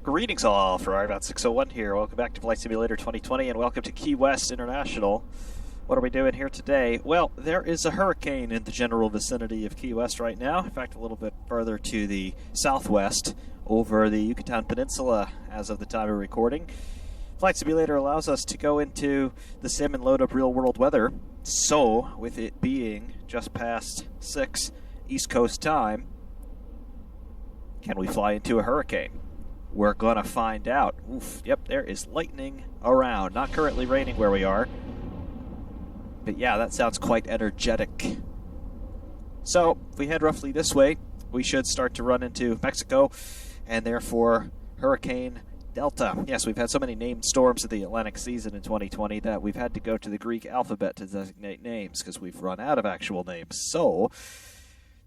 Greetings all, Ferrari.601 here. Welcome back to Flight Simulator 2020 and welcome to Key West International. What are we doing here today? Well, there is a hurricane in the general vicinity of Key West right now. In fact, a little bit further to the southwest over the Yucatan Peninsula as of the time of recording. Flight Simulator allows us to go into the sim and load up real-world weather. So, with it being just past 6 East Coast time, can we fly into a hurricane? We're going to find out. Oof, yep, there is lightning around. Not currently raining where we are. But yeah, that sounds quite energetic. So, if we head roughly this way, we should start to run into Mexico, and therefore Hurricane Delta. Yes, we've had so many named storms in the Atlantic season in 2020 that we've had to go to the Greek alphabet to designate names because we've run out of actual names. So,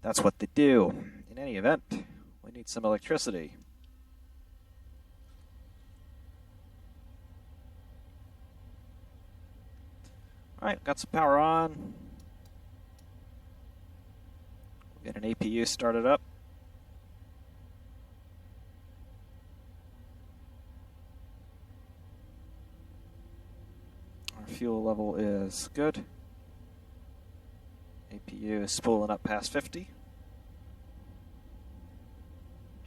that's what they do. In any event, we need some electricity. Alright, got some power on. We'll get an APU started up. Our fuel level is good. APU is spooling up past 50.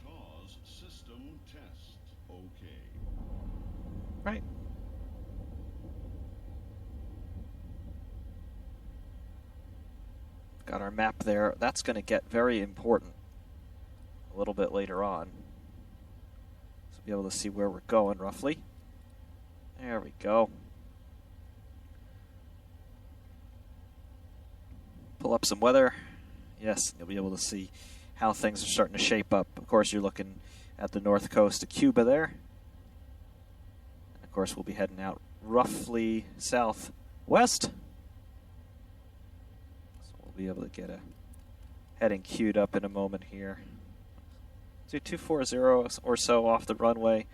TAWS system test. Okay. Right. Got our map there. That's going to get very important a little bit later on. So be able to see where we're going roughly. There we go. Pull up some weather. Yes, you'll be able to see how things are starting to shape up. Of course, you're looking at the north coast of Cuba there. And of course, we'll be heading out roughly southwest. Be able to get a heading queued up in a moment here. Do 240 or so off the runway.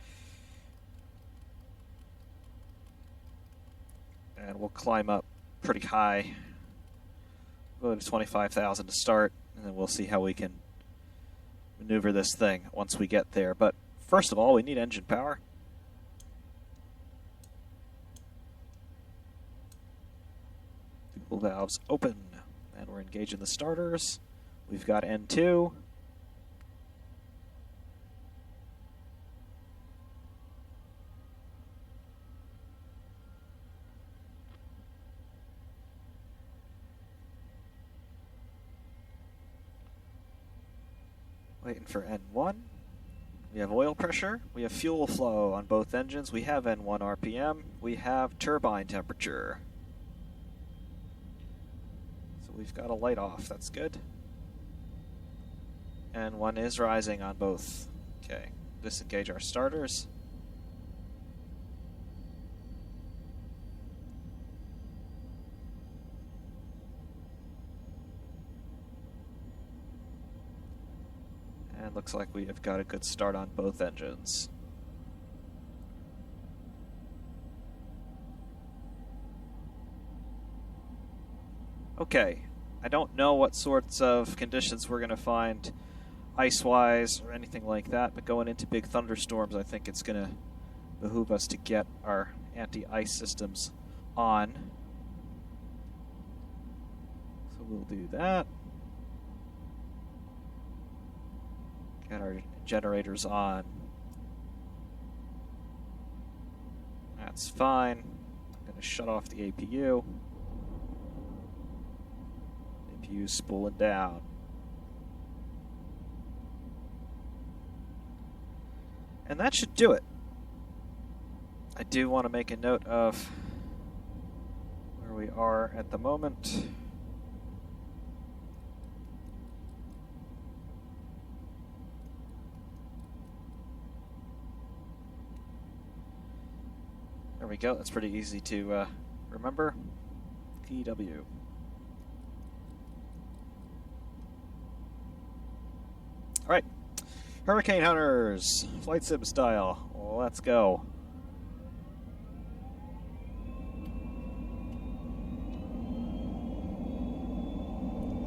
And we'll climb up pretty high. Go to 25,000 to start, and then we'll see how we can maneuver this thing once we get there. But first of all, we need engine power. Fuel valves open. And we're engaging the starters. We've got N2. Waiting for N1. We have oil pressure. We have fuel flow on both engines. We have N1 RPM. We have turbine temperature. We've got a light off, that's good. And one is rising on both. Okay, disengage our starters. And looks like we have got a good start on both engines. Okay, I don't know what sorts of conditions we're going to find ice-wise or anything like that, but going into big thunderstorms, I think it's going to behoove us to get our anti-ice systems on. So we'll do that. Get our generators on. That's fine. I'm going to shut off the APU. APU spooling down. And that should do it. I do want to make a note of where we are at the moment. There we go. That's pretty easy to remember. PW. All right. Hurricane Hunters, flight sim style. Let's go.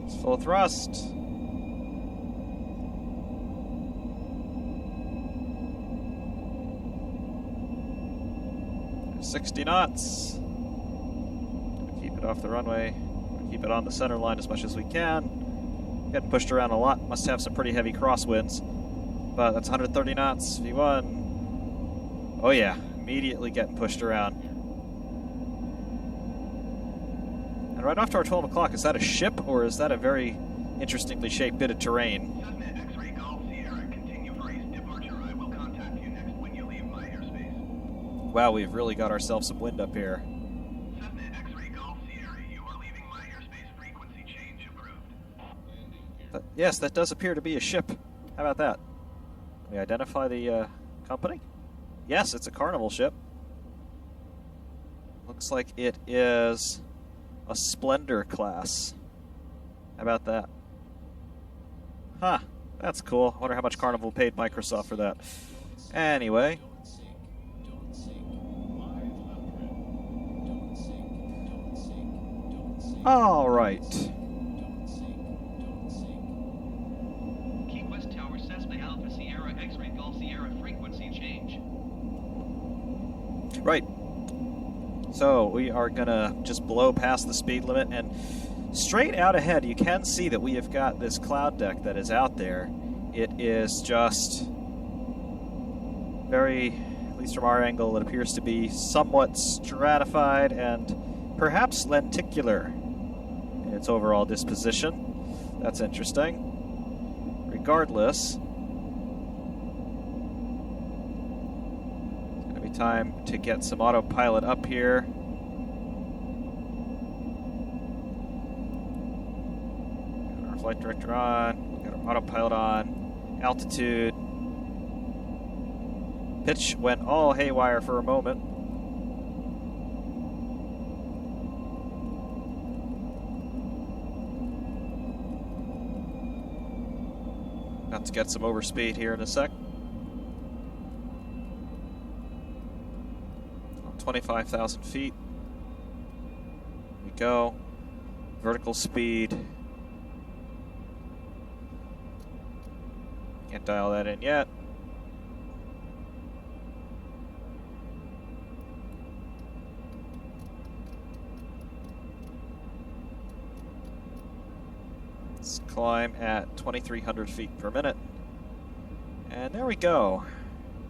It's full thrust. 60 knots. Keep it off the runway. Keep it on the center line as much as we can. Getting pushed around a lot. Must have some pretty heavy crosswinds. But that's 130 knots. V1. Oh yeah, immediately getting pushed around. And right off to our 12 o'clock, is that a ship or is that a very interestingly shaped bit of terrain? Wow, we've really got ourselves some wind up here. But yes, that does appear to be a ship. How about that? Can we identify the company? Yes, it's a Carnival ship. Looks like it is a Splendor class. How about that? Huh, that's cool. I wonder how much Carnival paid Microsoft for that. Anyway. All right. Key West Tower, Cessna Alpha Sierra X-Ray Golf Sierra frequency change. Right. So we are gonna just blow past the speed limit, and straight out ahead you can see that we have got this cloud deck that is out there. It is just very, at least from our angle, it appears to be somewhat stratified and perhaps lenticular in its overall disposition. That's interesting. Regardless, it's gonna be time to get some autopilot up here. Got our flight director on, we've got our autopilot on, altitude. Pitch went all haywire for a moment. About to get some overspeed here in a sec. 25,000 feet. Here we go. Vertical speed. Can't dial that in yet. Let's climb at 2,300 feet per minute. And there we go.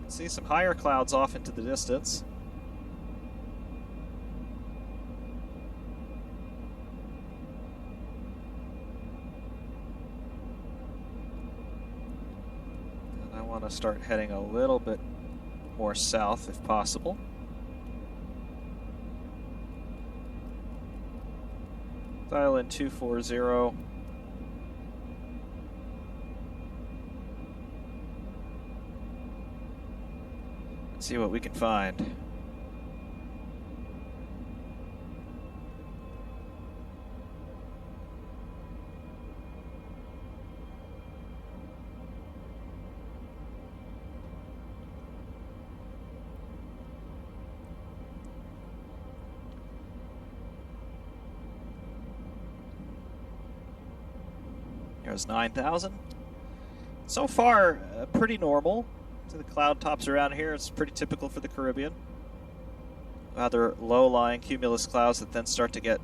See some higher clouds off into the distance. And I want to start heading a little bit more south if possible. Dial in 240. See what we can find. Here's 9,000. So far, pretty normal. To the cloud tops around here, it's pretty typical for the Caribbean. Rather low-lying cumulus clouds that then start to get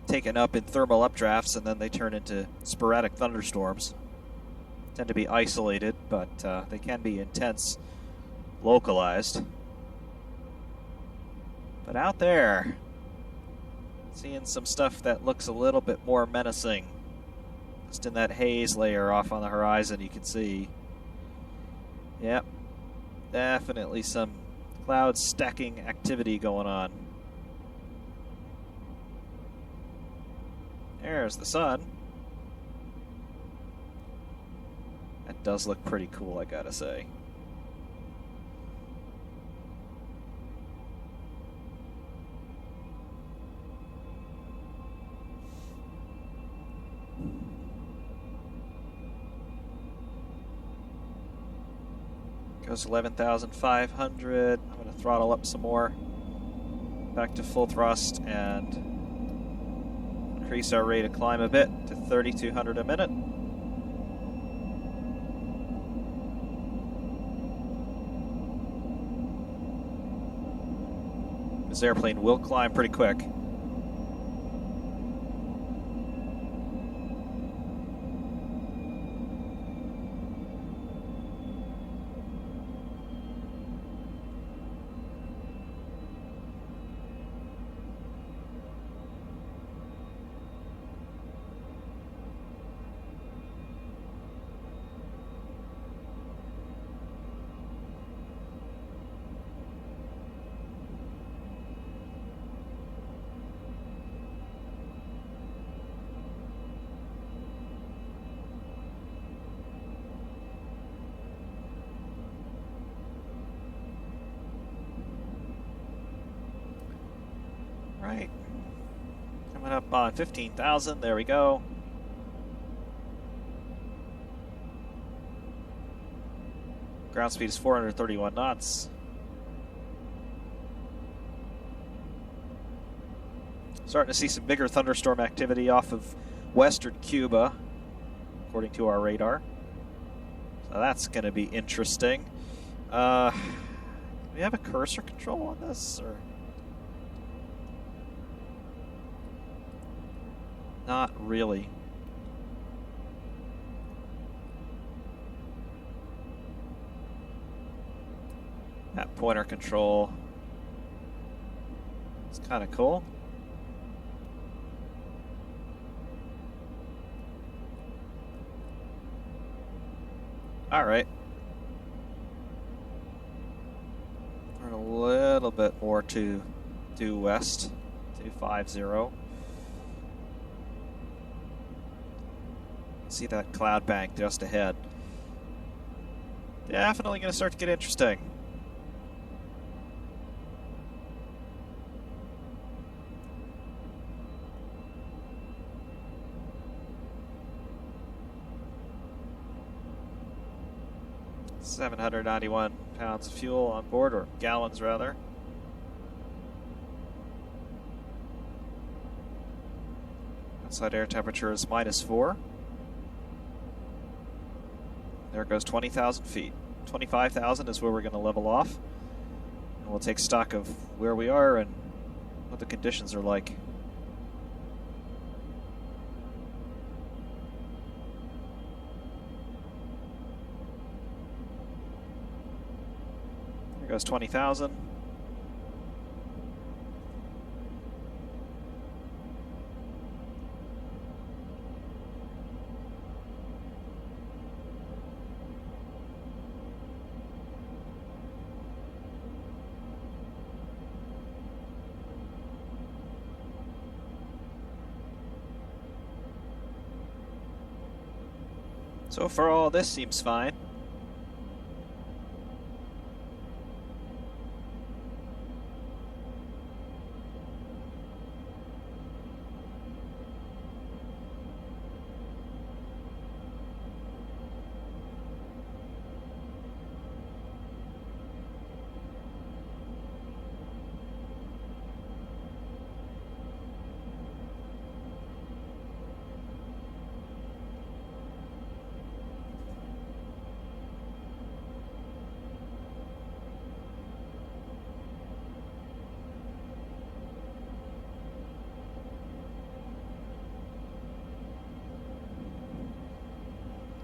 taken up in thermal updrafts, and then they turn into sporadic thunderstorms. Tend to be isolated, but they can be intense, localized. But out there, seeing some stuff that looks a little bit more menacing. Just in that haze layer off on the horizon, you can see. Yep, definitely some cloud stacking activity going on. There's the sun. That does look pretty cool, I gotta say. Goes 11,500. I'm going to throttle up some more. Back to full thrust and increase our rate of climb a bit to 3,200 a minute. This airplane will climb pretty quick. Right. Coming up on 15,000. There we go. Ground speed is 431 knots. Starting to see some bigger thunderstorm activity off of western Cuba, according to our radar. So that's going to be interesting. Do we have a cursor control on this, or not really? That pointer control is kind of cool. All right. We're a little bit more to due west, 250. See that cloud bank just ahead. Definitely going to start to get interesting. $791 pounds of fuel on board, or gallons rather. Outside air temperature is -4. There goes 20,000 feet. 25,000 is where we're going to level off. And we'll take stock of where we are and what the conditions are like. There goes 20,000. So far, all this seems fine.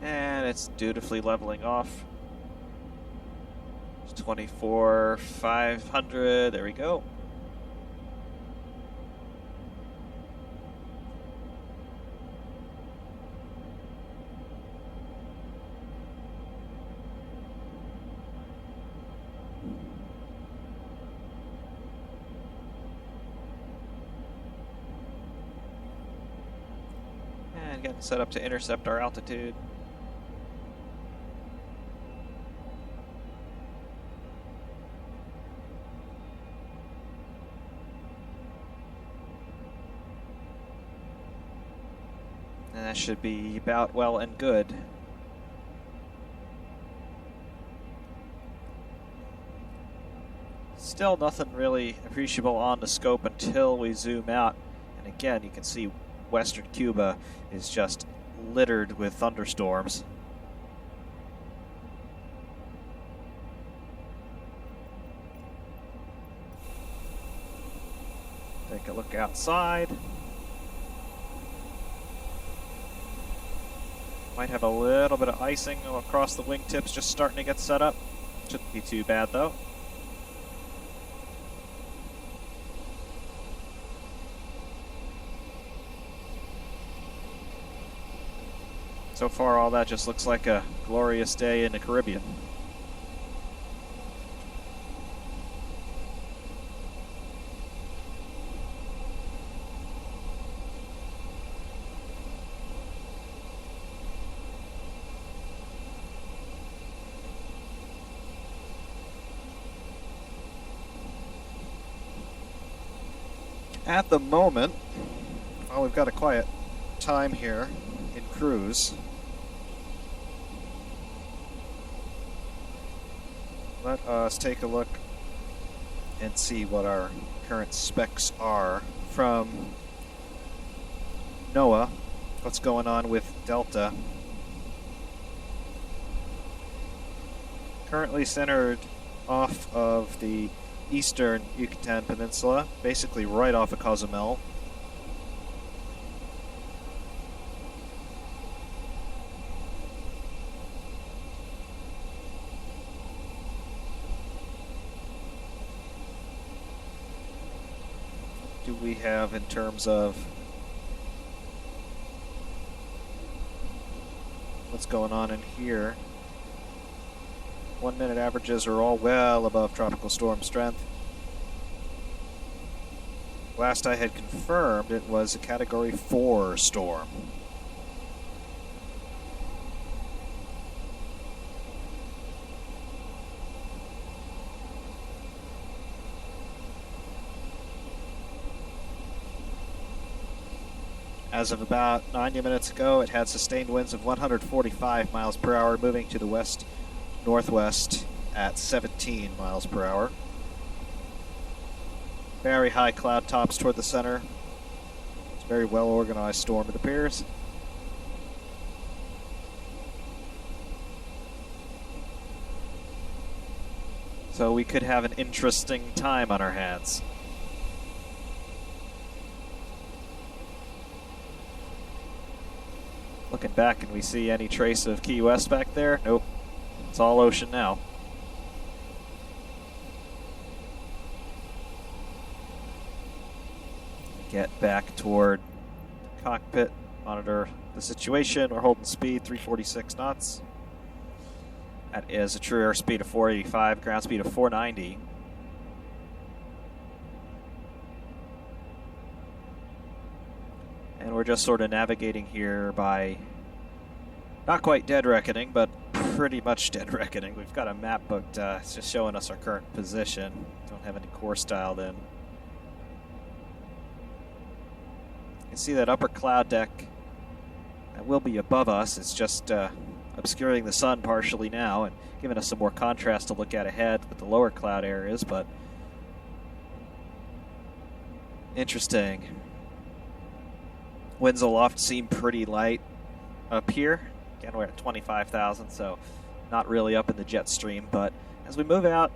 And it's dutifully leveling off. 24,500. There we go. And getting set up to intercept our altitude. And that should be about well and good. Still nothing really appreciable on the scope until we zoom out. And again, you can see western Cuba is just littered with thunderstorms. Take a look outside. Might have a little bit of icing across the wingtips just starting to get set up. Shouldn't be too bad though. So far, all that just looks like a glorious day in the Caribbean. At the moment, well, we've got a quiet time here in cruise. Let us take a look and see what our current specs are from NOAA. What's going on with Delta? Currently centered off of the eastern Yucatan Peninsula, basically right off of Cozumel. What do we have in terms of what's going on in here? 1 minute averages are all well above tropical storm strength. Last I had confirmed, it was a Category 4 storm. As of about 90 minutes ago, it had sustained winds of 145 miles per hour, moving to the west-northwest at 17 miles per hour. Very high cloud tops toward the center. It's a very well organized storm, it appears. So we could have an interesting time on our hands. Looking back, can we see any trace of Key West back there? Nope. It's all ocean now. Get back toward the cockpit, monitor the situation. We're holding speed 346 knots. That is a true airspeed of 485, ground speed of 490. And we're just sort of navigating here by not quite dead reckoning, but pretty much dead reckoning. We've got a map booked, it's just showing us our current position. Don't have any course dialed in. You can see that upper cloud deck that will be above us. It's just obscuring the sun partially now and giving us some more contrast to look at ahead with the lower cloud areas, but interesting. Winds aloft seem pretty light up here. Again, we're at 25,000, so not really up in the jet stream. But as we move out,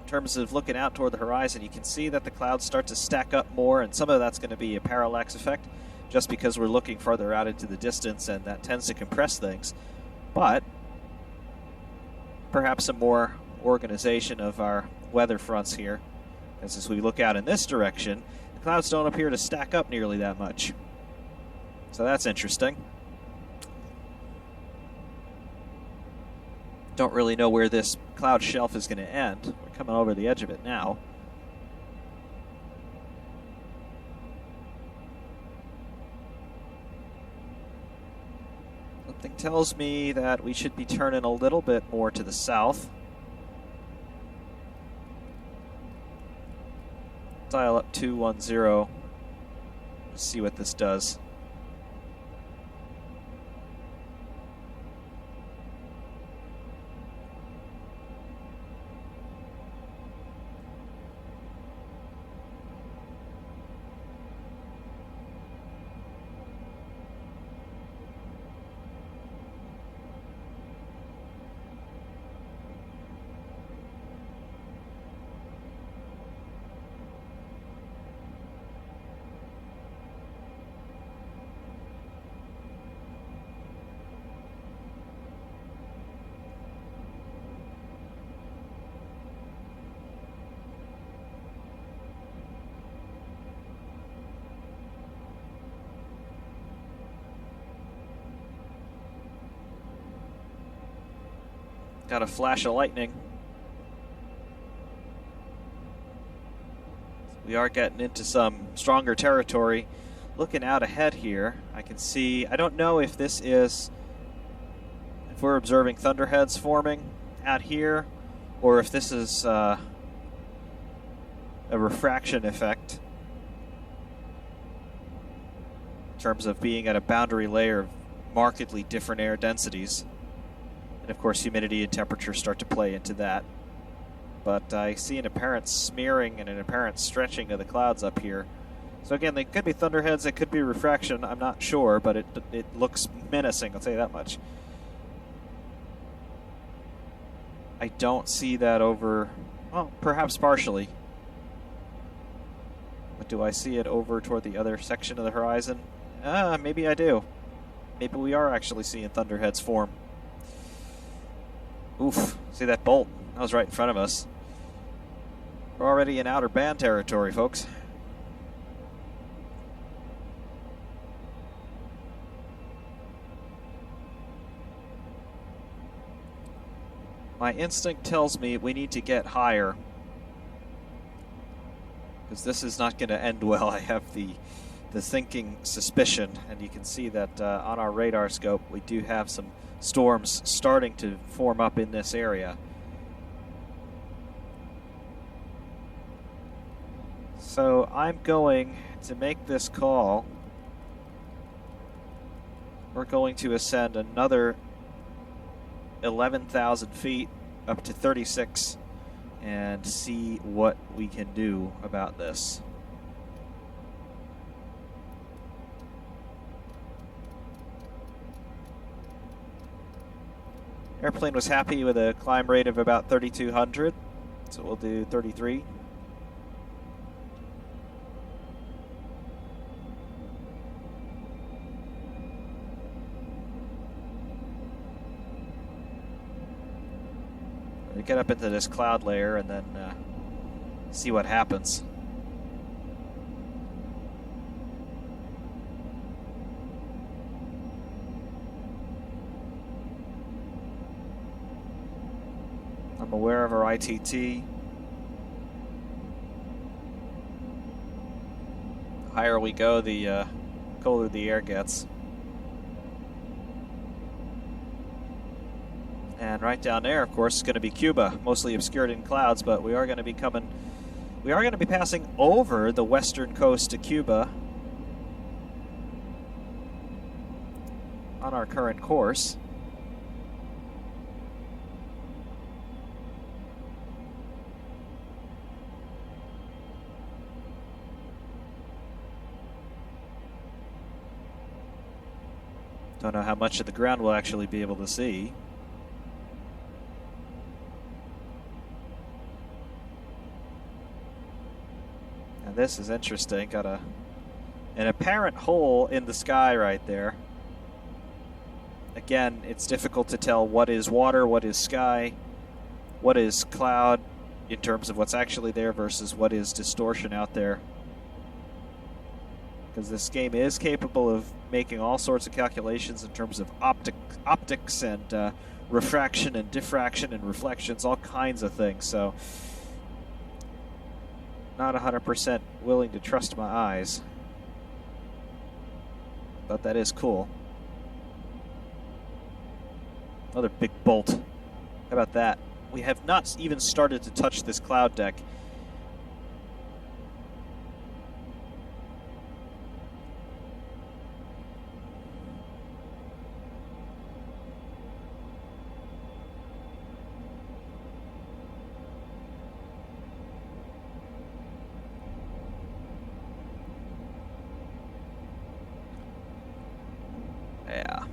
in terms of looking out toward the horizon, you can see that the clouds start to stack up more, and some of that's going to be a parallax effect, just because we're looking farther out into the distance, and that tends to compress things. But perhaps some more organization of our weather fronts here, because as we look out in this direction, the clouds don't appear to stack up nearly that much. So that's interesting. Don't really know where this cloud shelf is going to end. We're coming over the edge of it now. Something tells me that we should be turning a little bit more to the south. Dial up 210. Let's see what this does. Got a flash of lightning. We are getting into some stronger territory. Looking out ahead here, I can see, I don't know if this is, if we're observing thunderheads forming out here, or if this is a refraction effect in terms of being at a boundary layer of markedly different air densities. And of course, humidity and temperature start to play into that. But I see an apparent smearing and an apparent stretching of the clouds up here. So again, they could be thunderheads, it could be refraction, I'm not sure, but it looks menacing, I'll tell you that much. I don't see that over, well, perhaps partially. But do I see it over toward the other section of the horizon? Maybe I do. Maybe we are actually seeing thunderheads form. Oof, see that bolt? That was right in front of us. We're already in outer band territory, folks. My instinct tells me we need to get higher, because this is not going to end well. I have the thinking suspicion, and you can see that on our radar scope we do have some storms starting to form up in this area. So I'm going to make this call. We're going to ascend another 11,000 feet up to 36 and see what we can do about this. Airplane was happy with a climb rate of about 3,200, so we'll do 33. We get up into this cloud layer and then see what happens. I'm aware of our ITT. The higher we go, the colder the air gets. And right down there, of course, is going to be Cuba, mostly obscured in clouds, but we are going to be passing over the western coast of Cuba on our current course. Don't know how much of the ground we'll actually be able to see. And this is interesting. Got an apparent hole in the sky right there. Again, it's difficult to tell what is water, what is sky, what is cloud in terms of what's actually there versus what is distortion out there. Because this game is capable of making all sorts of calculations in terms of optics and refraction and diffraction and reflections, all kinds of things. So, not 100% willing to trust my eyes. But that is cool. Another big bolt. How about that? We have not even started to touch this cloud deck. Yeah.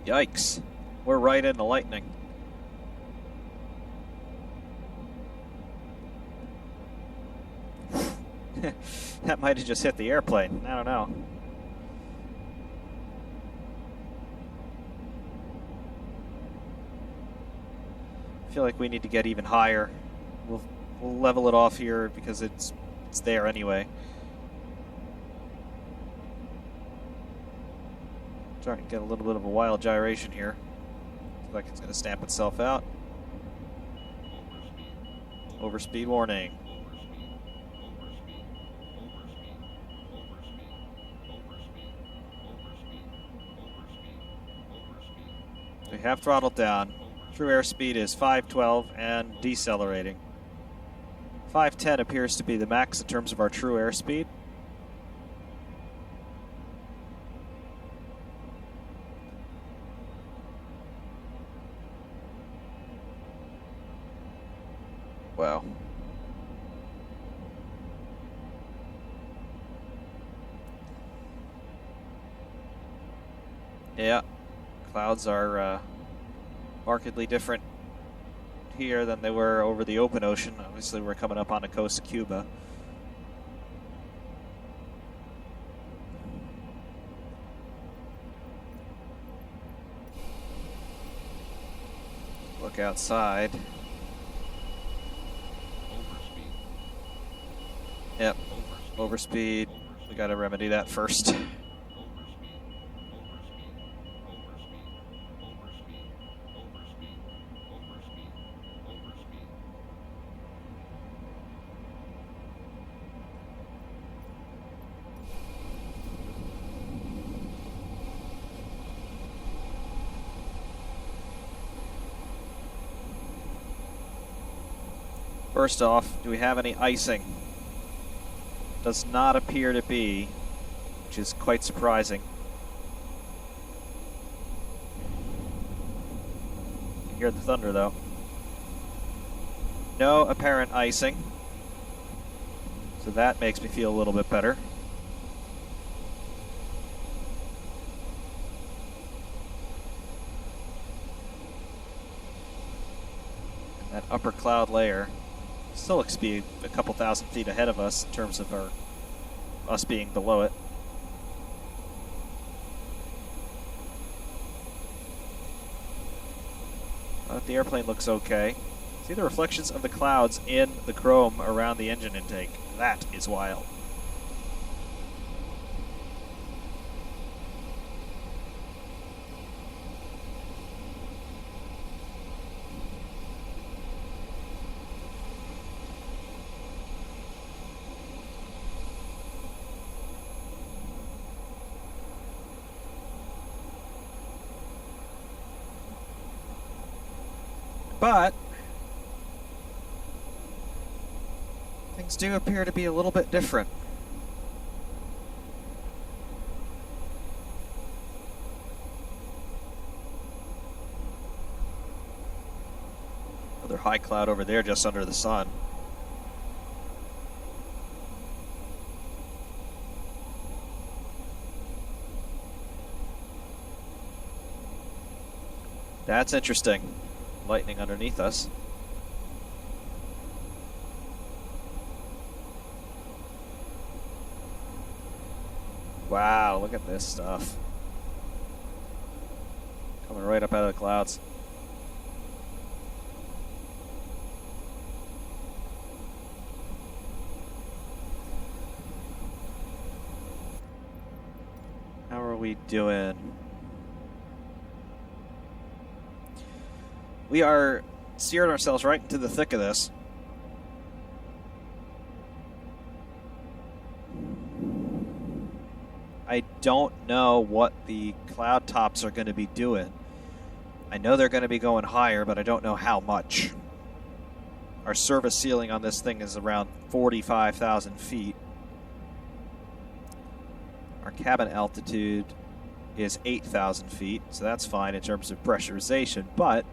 Yikes. We're right in the lightning. That might have just hit the airplane. I don't know. feel like we need to get even higher. We'll level it off here because it's there anyway. Starting to get a little bit of a wild gyration here. Looks like it's going to stamp itself out. Overspeed warning. We have throttled down. True airspeed is 512 and decelerating. 510 appears to be the max in terms of our true airspeed. Wow. Yeah, clouds are markedly different here than they were over the open ocean. Obviously, we're coming up on the coast of Cuba. Look outside. Yep, overspeed. We got to remedy that first. First off, do we have any icing? Does not appear to be, which is quite surprising. You hear the thunder though. No apparent icing, so that makes me feel a little bit better. That upper cloud layer still looks to be a couple thousand feet ahead of us in terms of us being below it. The airplane looks okay. See the reflections of the clouds in the chrome around the engine intake. That is wild. But things do appear to be a little bit different. Another high cloud over there just under the sun. That's interesting. Lightning underneath us. Wow, look at this stuff. Coming right up out of the clouds. How are we doing? We are steering ourselves right into the thick of this. I don't know what the cloud tops are going to be doing. I know they're going to be going higher, but I don't know how much. Our service ceiling on this thing is around 45,000 feet. Our cabin altitude is 8,000 feet, so that's fine in terms of pressurization, but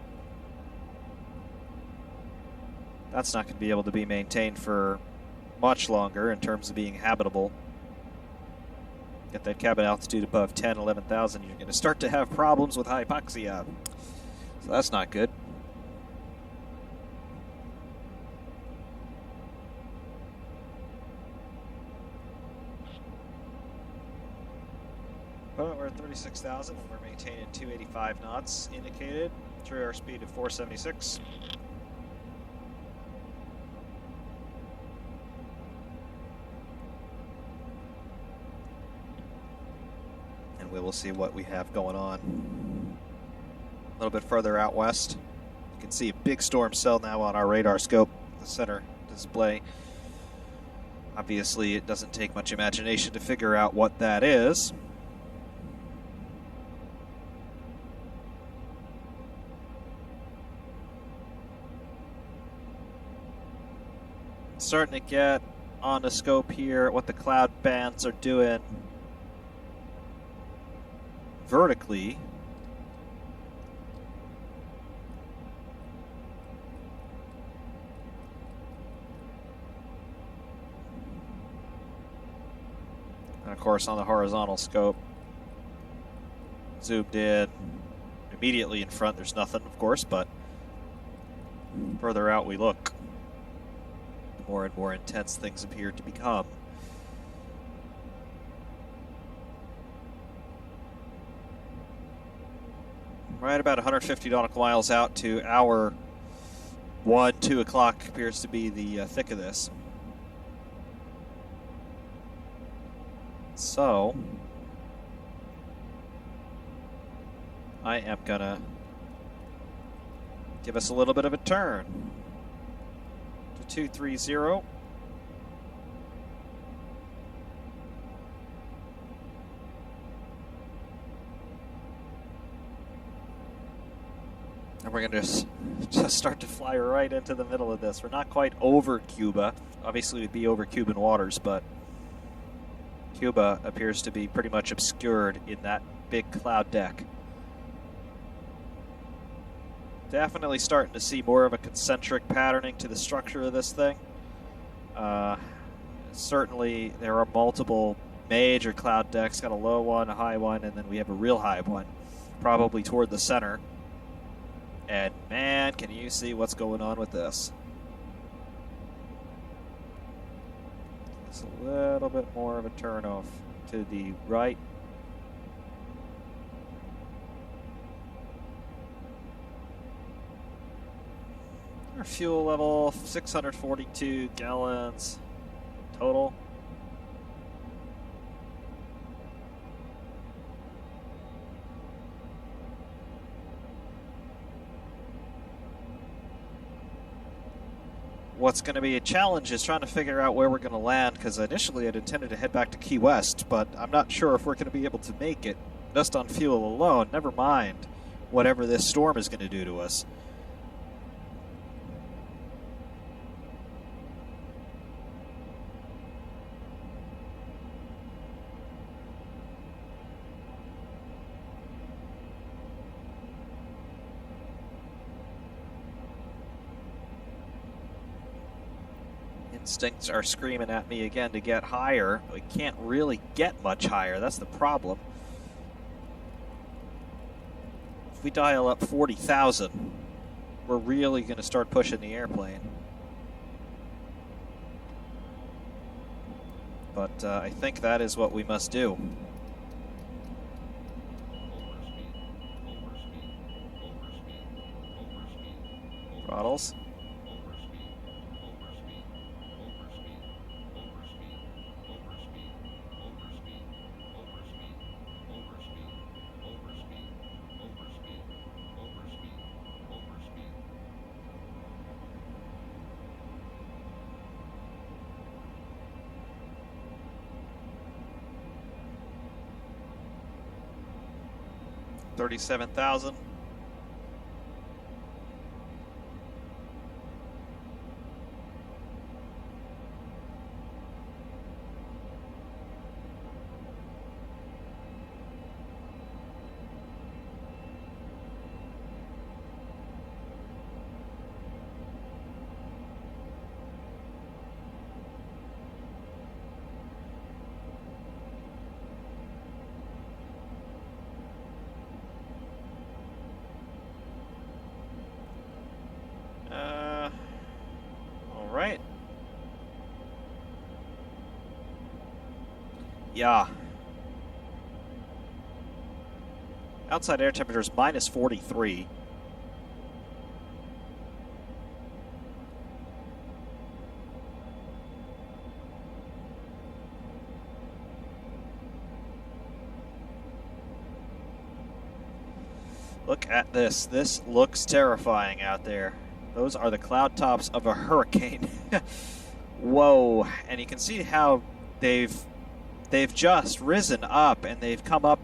that's not going to be able to be maintained for much longer in terms of being habitable. Get that cabin altitude above 10, 11,000, you're going to start to have problems with hypoxia. So that's not good. Well, we're at 36,000 and we're maintaining 285 knots indicated. True airspeed of 476. and we will see what we have going on. A little bit further out west, you can see a big storm cell now on our radar scope, the center display. Obviously, it doesn't take much imagination to figure out what that is. Starting to get on the scope here what the cloud bands are doing vertically. And of course, on the horizontal scope, zoomed in immediately in front, there's nothing, of course, but further out we look, the more and more intense things appear to become. Right about 150 nautical miles out to hour 1, 2 o'clock appears to be the thick of this. So, I am gonna give us a little bit of a turn to 230. And we're gonna just start to fly right into the middle of this. We're not quite over Cuba. Obviously, we'd be over Cuban waters, but Cuba appears to be pretty much obscured in that big cloud deck. Definitely starting to see more of a concentric patterning to the structure of this thing. Certainly, there are multiple major cloud decks. Got a low one, a high one, and then we have a real high one, probably toward the center. And man, can you see what's going on with this? It's a little bit more of a turnoff to the right. Our fuel level, 642 gallons total. What's going to be a challenge is trying to figure out where we're going to land, because initially I'd intended to head back to Key West, but I'm not sure if we're going to be able to make it just on fuel alone, never mind whatever this storm is going to do to us. Instincts are screaming at me again to get higher. We can't really get much higher. That's the problem. If we dial up 40,000, we're really going to start pushing the airplane. But I think that is what we must do. Throttles. $37,000. Right. Yeah. Outside air temperature is minus 43. Look at this. This looks terrifying out there. Those are the cloud tops of a hurricane. Whoa. And you can see how they've just risen up, and they've come up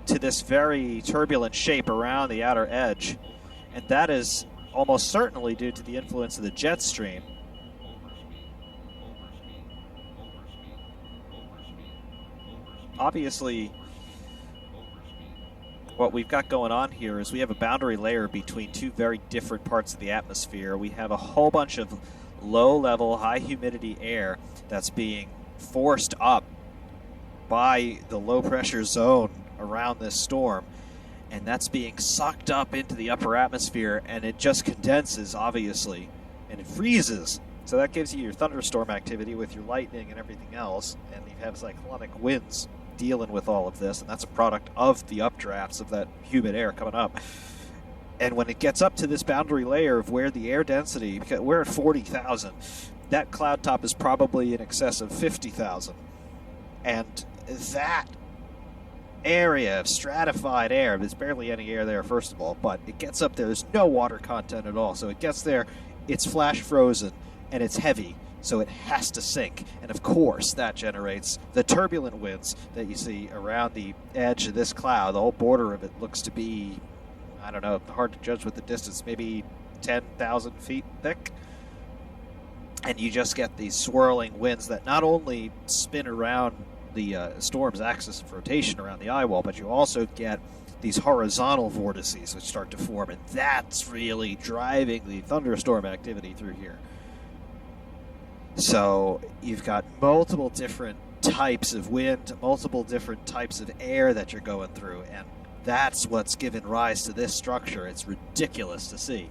to this very turbulent shape around the outer edge. And that is almost certainly due to the influence of the jet stream. Obviously, what we've got going on here is we have a boundary layer between two very different parts of the atmosphere. We have a whole bunch of low-level, high-humidity air that's being forced up by the low-pressure zone around this storm, and that's being sucked up into the upper atmosphere, and it just condenses, obviously, and it freezes. So that gives you your thunderstorm activity with your lightning and everything else, and you have cyclonic winds dealing with all of this, and that's a product of the updrafts of that humid air coming up. And when it gets up to this boundary layer of where the air density, because we're at 40,000, that cloud top is probably in excess of 50,000. And that area of stratified air, there's barely any air there, first of all, but it gets up there, there's no water content at all. So it gets there, it's flash frozen, and it's heavy, so it has to sink. And of course, that generates the turbulent winds that you see around the edge of this cloud. The whole border of it looks to be, I don't know, hard to judge with the distance, maybe 10,000 feet thick. And you just get these swirling winds that not only spin around the storm's axis of rotation around the eye wall, but you also get these horizontal vortices which start to form, and that's really driving the thunderstorm activity through here. So you've got multiple different types of wind, multiple different types of air that you're going through, and that's what's given rise to this structure. It's ridiculous to see.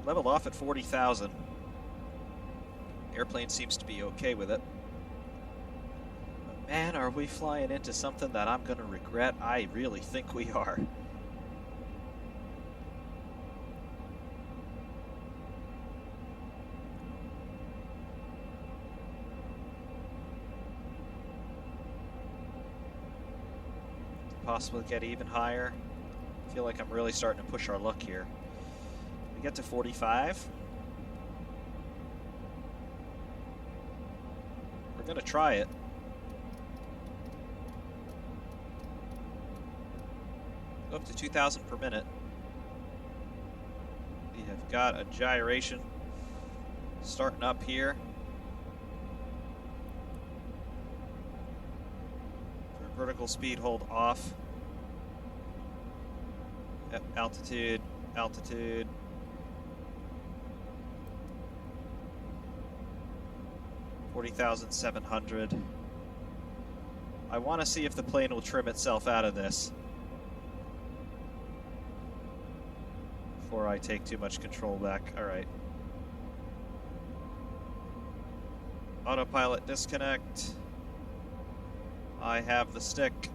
Leveled off at 40,000. Airplane seems to be okay with it. But man, are we flying into something that I'm going to regret? I really think we are. Possible to get even higher. I feel like I'm really starting to push our luck here. Get to 45. We're going to try it. Go up to 2,000 per minute. We have got a gyration starting up here. For vertical speed, hold off. Yep, altitude, altitude. 40,700. I want to see if the plane will trim itself out of this before I take too much control back. All right. Autopilot disconnect. I have the stick.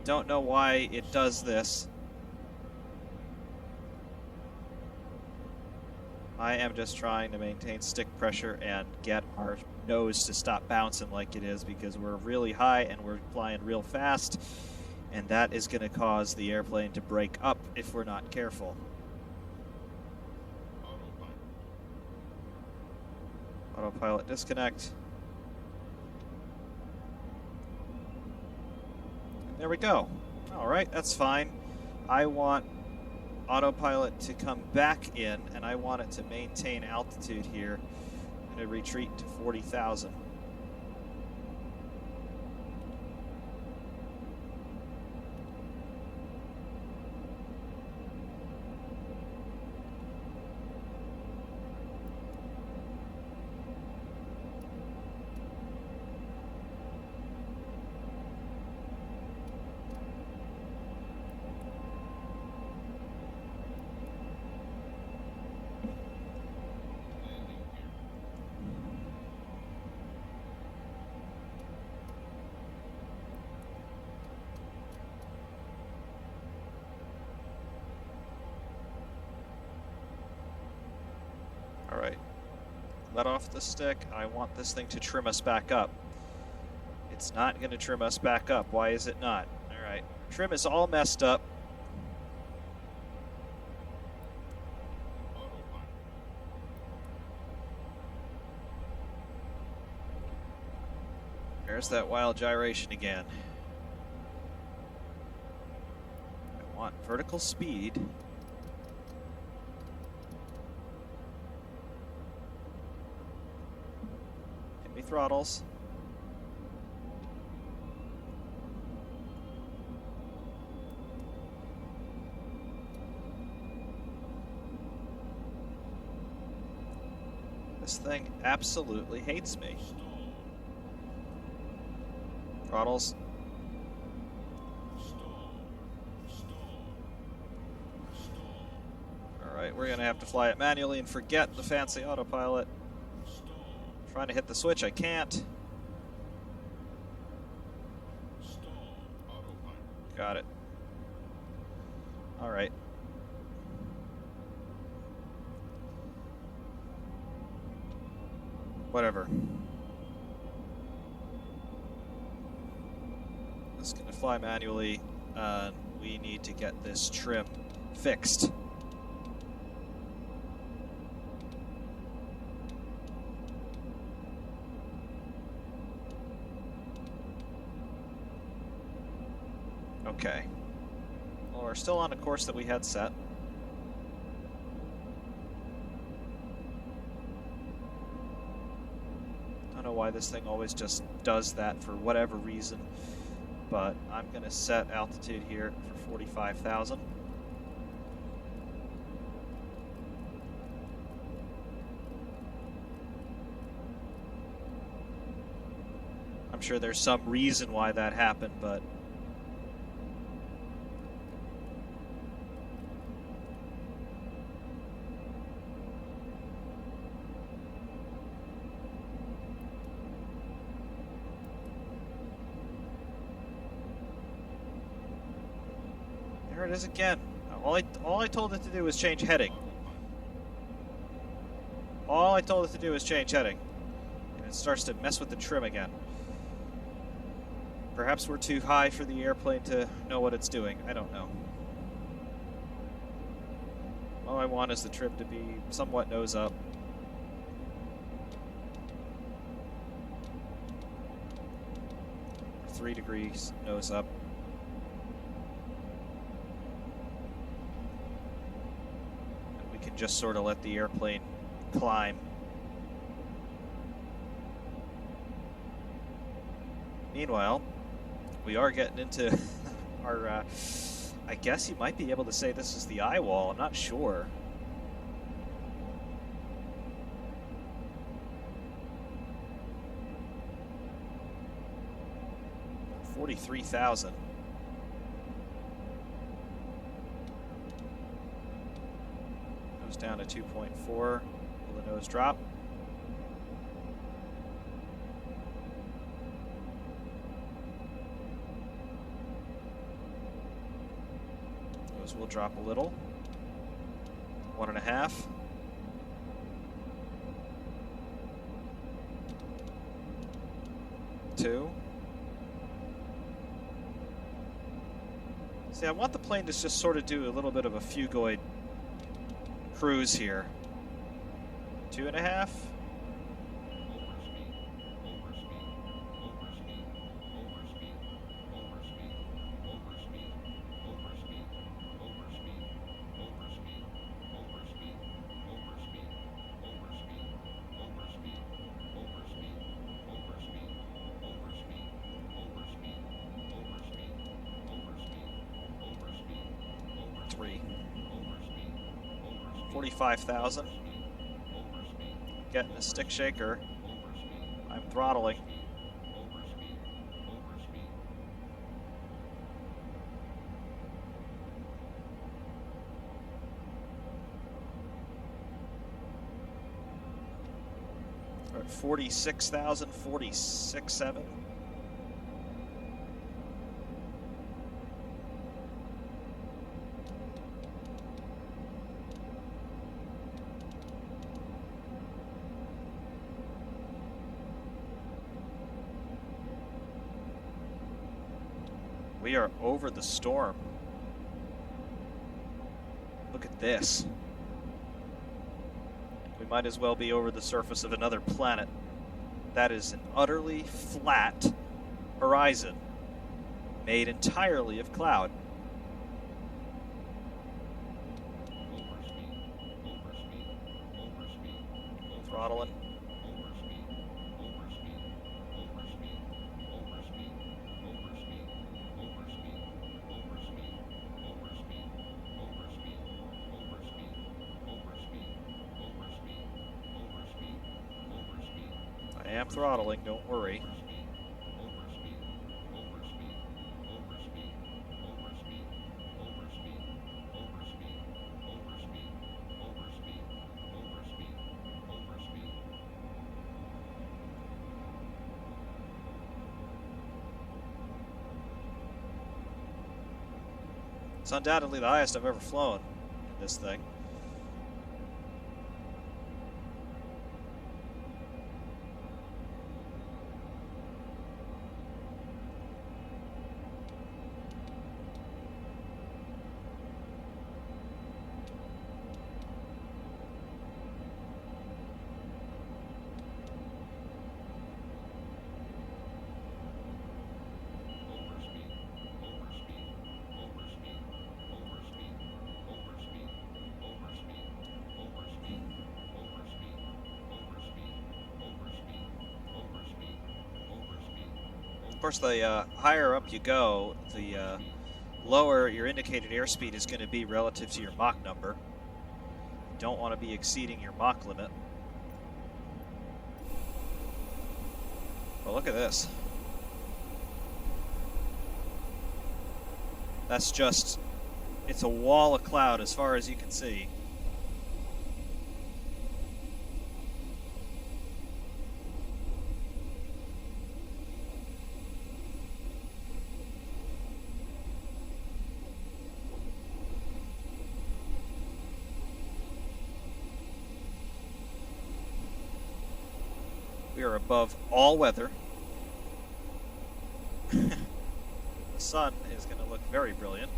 Don't know why it does this. I am just trying to maintain stick pressure and get our nose to stop bouncing like it is, because we're really high and we're flying real fast, and that is going to cause the airplane to break up if we're not careful. Autopilot disconnect. There we go. All right, that's fine. I want autopilot to come back in, and I want it to maintain altitude here. I'm going to retreat to 40,000. let off the stick. I want this thing to trim us back up. It's not going to trim us back up. Why is it not? All right. Trim is all messed up. There's that wild gyration again. I want vertical speed. Give me throttles. This thing absolutely hates me. Throttles. Alright, we're going to have to fly it manually and forget the fancy autopilot. Trying to hit the switch, I can't. Got it. Alright. Whatever. It's going to fly manually, and we need to get this trim fixed. Okay. Well, we're still on a course that we had set. Don't know why this thing always just does that for whatever reason. But I'm going to set altitude here for 45,000. I'm sure there's some reason why that happened, but there it is again. All I told it to do was change heading. All I told it to do is change heading. And it starts to mess with the trim again. Perhaps we're too high for the airplane to know what it's doing. I don't know. All I want is the trim to be somewhat nose up. Or 3 degrees nose up. Just sort of let the airplane climb. Meanwhile, we are getting into our, I guess you might be able to say this is the eye wall. I'm not sure. $43,000. Down to 2.4. Will the nose drop? Nose will drop a little. 1.5. Two. See, I want the plane to just sort of do a little bit of a fugoid cruise here. 2.5. Three. 45,000. Getting a stick shaker. I'm throttling. We're at 46,000, 46,700. We are over the storm. Look at this. We might as well be over the surface of another planet. That is an utterly flat horizon made entirely of cloud. Throttling. I am throttling, don't worry. It's undoubtedly the highest I've ever flown in this thing. Of course, the higher up you go, the lower your indicated airspeed is going to be relative to your Mach number. You don't want to be exceeding your Mach limit. Well, look at this. That's just, it's a wall of cloud as far as you can see. We are above all weather. The sun is going to look very brilliant.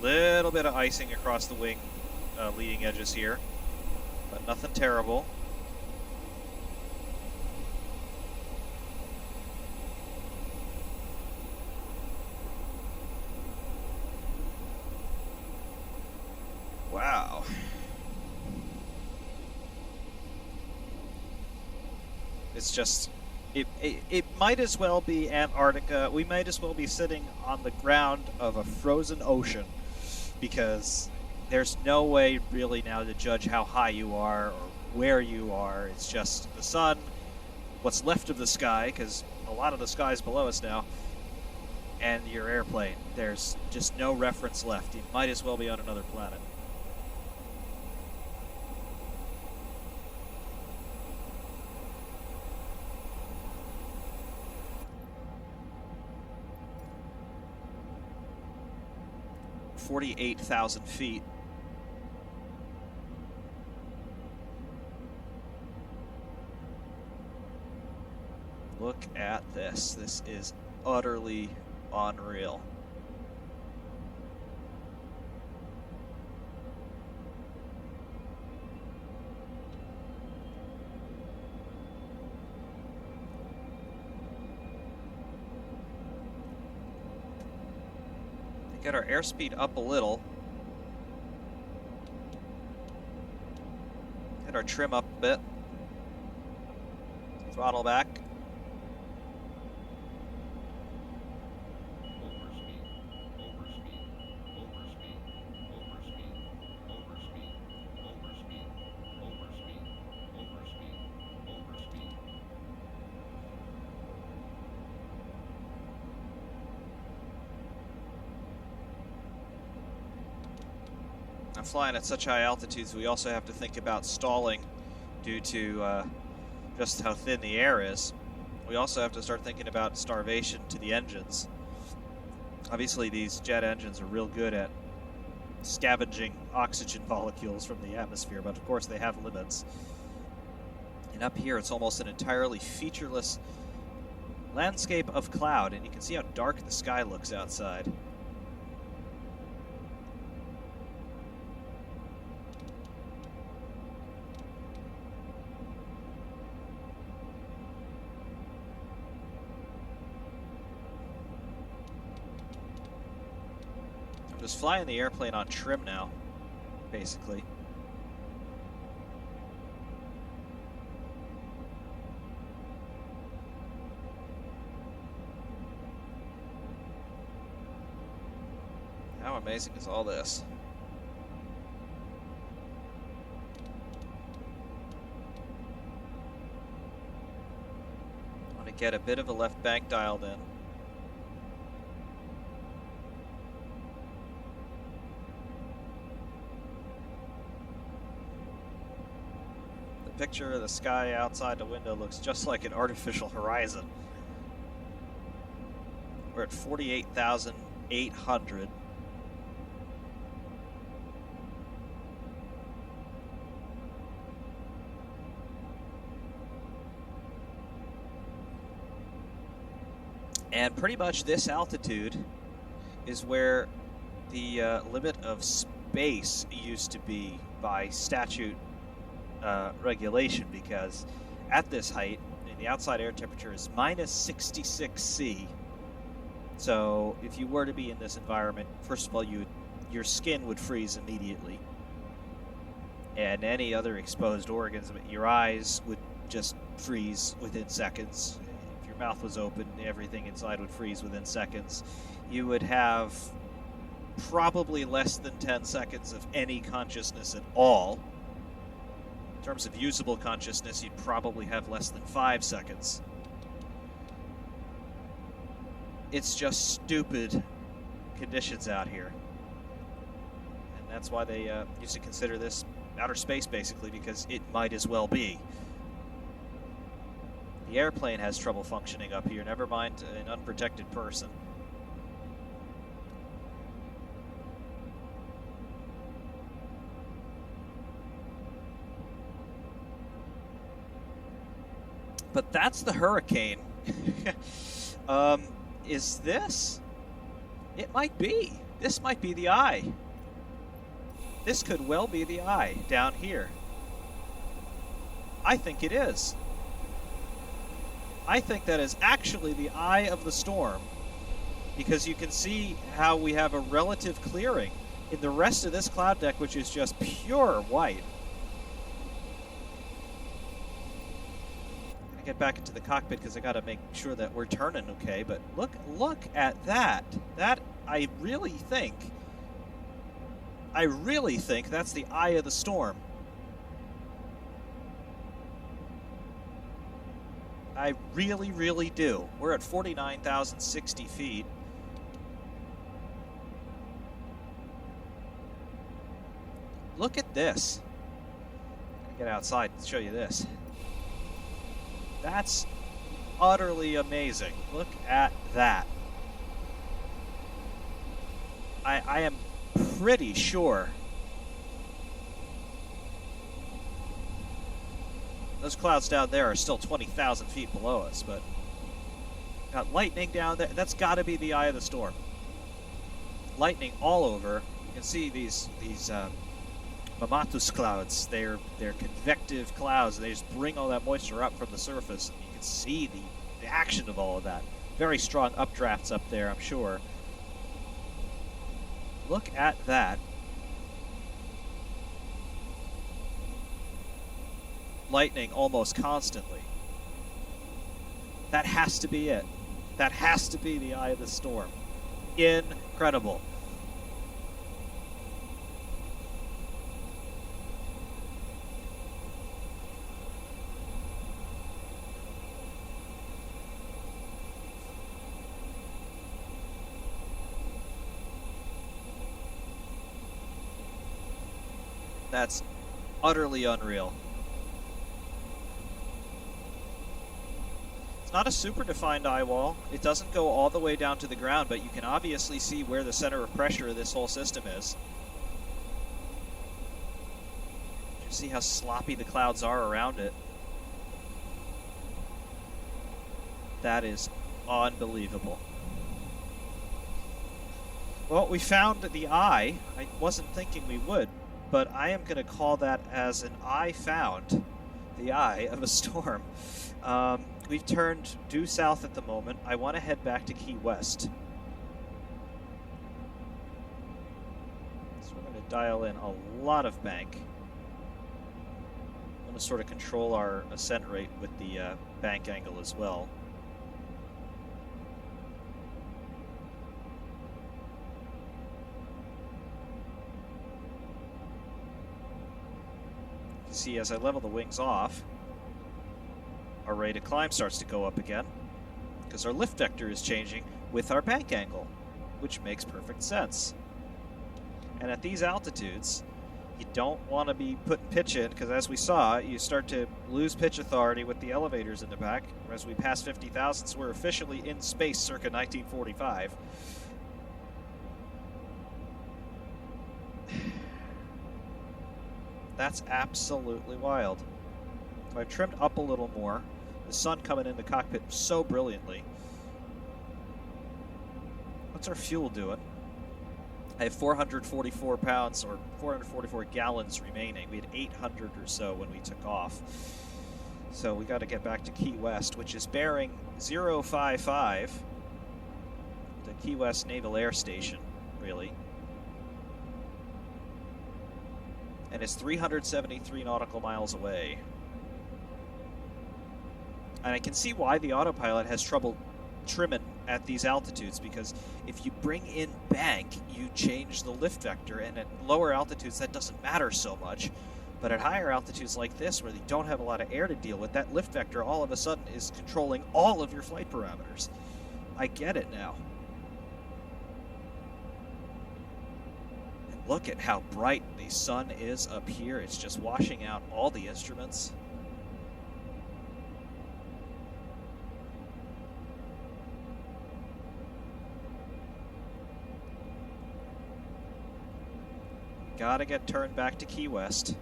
Little bit of icing across the wing leading edges here, but nothing terrible. Wow. It's just, it might as well be Antarctica. We might as well be sitting on the ground of a frozen ocean, because there's no way really now to judge how high you are or where you are. It's just the sun, what's left of the sky, because a lot of the sky is below us now, and your airplane. There's just no reference left. You might as well be on another planet. $48,000 feet. Look at this. This is utterly unreal. Get our airspeed up a little. Get our trim up a bit. Throttle back. Flying at such high altitudes, we also have to think about stalling due to just how thin the air is. We also have to start thinking about starvation to the engines. Obviously, these jet engines are real good at scavenging oxygen molecules from the atmosphere, but of course they have limits. And up here it's almost an entirely featureless landscape of cloud, and you can see how dark the sky looks outside. I'm just flying the airplane on trim now, basically. How amazing is all this? I want to get a bit of a left bank dialed in. The picture of the sky outside the window looks just like an artificial horizon. We're at 48,800. And pretty much this altitude is where the limit of space used to be by statute regulation, because at this height, the outside air temperature is minus 66 C. So if you were to be in this environment, first of all, your skin would freeze immediately. And any other exposed organs, your eyes would just freeze within seconds. Mouth was open, everything inside would freeze within seconds. You would have probably less than 10 seconds of any consciousness at all. In terms of usable consciousness, you'd probably have less than 5 seconds. It's just stupid conditions out here. And that's why they used to consider this outer space, basically, because it might as well be. The airplane has trouble functioning up here, never mind an unprotected person. But that's the hurricane. Is this? It might be. This might be the eye. This could well be the eye down here. I think it is. I think that is actually the eye of the storm, because you can see how we have a relative clearing in the rest of this cloud deck, which is just pure white. I'm gonna get back into the cockpit because I got to make sure that we're turning okay. But look at that. That I really think that's the eye of the storm. I really, really do. We're at 49,060 feet. Look at this. I'm gonna get outside and show you this. That's utterly amazing. Look at that. I am pretty sure those clouds down there are still 20,000 feet below us, but got lightning down there. That's got to be the eye of the storm. Lightning all over. You can see these mammatus clouds. They're convective clouds, and they just bring all that moisture up from the surface. And you can see the action of all of that. Very strong updrafts up there, I'm sure. Look at that. Lightning almost constantly. That has to be it. That has to be the eye of the storm. Incredible. That's utterly unreal. It's not a super defined eye wall. It doesn't go all the way down to the ground, but you can obviously see where the center of pressure of this whole system is. See how sloppy the clouds are around it. That is unbelievable. Well, we found the eye. I wasn't thinking we would, but I am going to call that as an eye found, the eye of a storm. We've turned due south at the moment. I want to head back to Key West. So we're going to dial in a lot of bank. I'm going to sort of control our ascent rate with the bank angle as well. You see, as I level the wings off, our rate of climb starts to go up again because our lift vector is changing with our bank angle, which makes perfect sense. And at these altitudes, you don't want to be putting pitch in because, as we saw, you start to lose pitch authority with the elevators in the back. As we pass 50,000, so we're officially in space circa 1945. That's absolutely wild. So I've trimmed up a little more. The sun coming in the cockpit so brilliantly. What's our fuel doing? I have 444 pounds or 444 gallons remaining. We had 800 or so when we took off. So we got to get back to Key West, which is bearing 055, the Key West Naval Air Station, really. And it's 373 nautical miles away. And I can see why the autopilot has trouble trimming at these altitudes, because if you bring in bank, you change the lift vector, and at lower altitudes that doesn't matter so much. But at higher altitudes like this, where you don't have a lot of air to deal with, that lift vector all of a sudden is controlling all of your flight parameters. I get it now. And look at how bright the sun is up here. It's just washing out all the instruments. Gotta get turned back to Key West.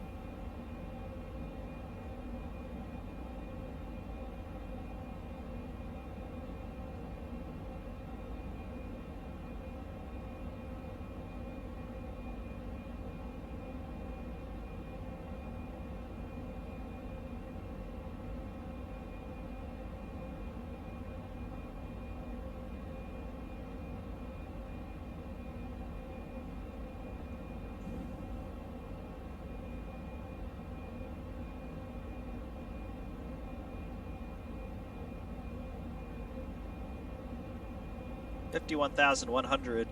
$51,100.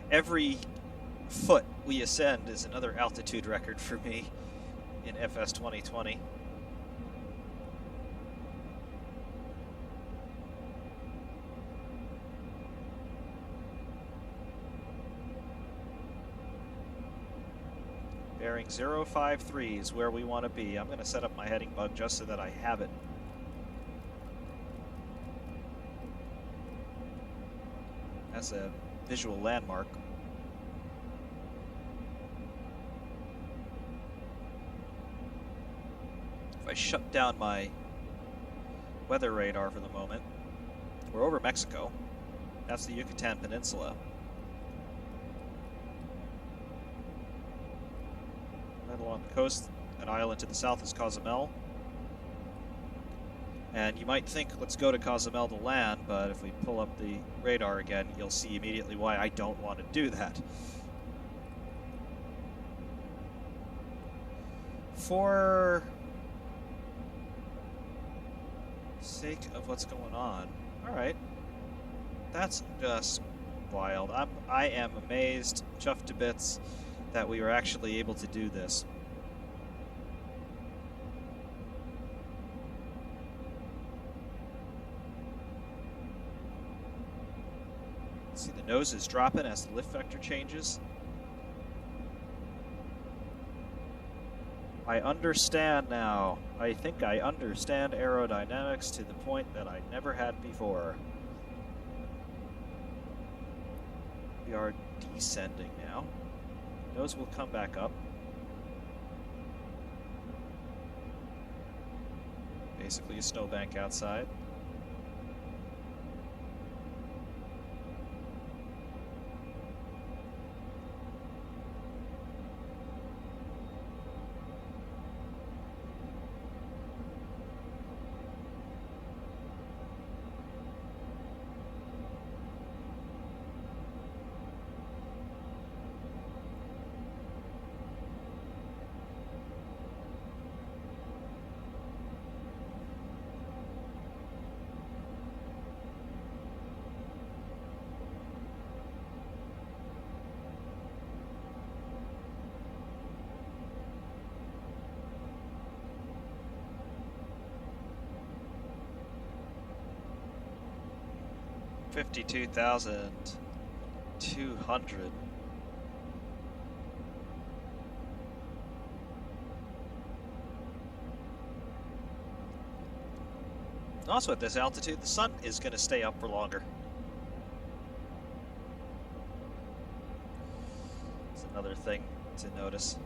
Every foot we ascend is another altitude record for me in FS 2020. Bearing 053 is where we want to be. I'm going to set up my heading bug just so that I have it. As a visual landmark. If I shut down my weather radar for the moment, we're over Mexico. That's the Yucatan Peninsula. Right along the coast, an island to the south is Cozumel. And you might think, let's go to Cozumel to land, but if we pull up the radar again, you'll see immediately why I don't want to do that. For sake of what's going on, all right, that's just wild. I am amazed, chuffed to bits, that we were actually able to do this. See the nose is dropping as the lift vector changes. I understand now. I think I understand aerodynamics to the point that I never had before. We are descending now. Nose will come back up. Basically a snowbank outside. $52,200. Also, at this altitude, the sun is going to stay up for longer. It's another thing to notice.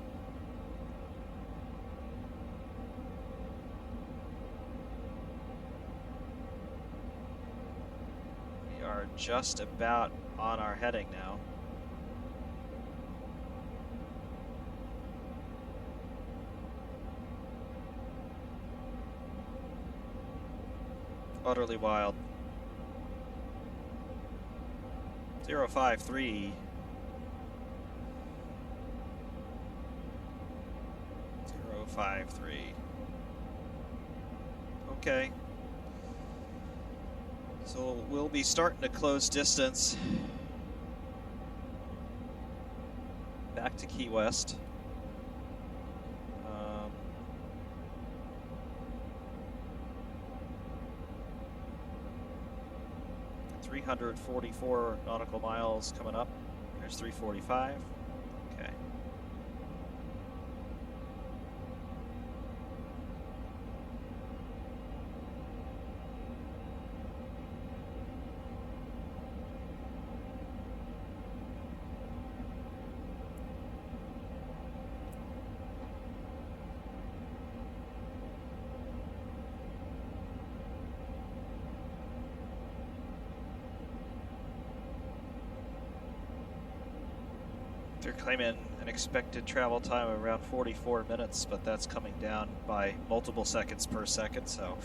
We are just about on our heading now. Utterly wild. 053. 053. Okay. So we'll be starting to close distance back to Key West. 344 nautical miles coming up. There's 345. Okay. They're claiming an expected travel time of around 44 minutes, but that's coming down by multiple seconds per second, so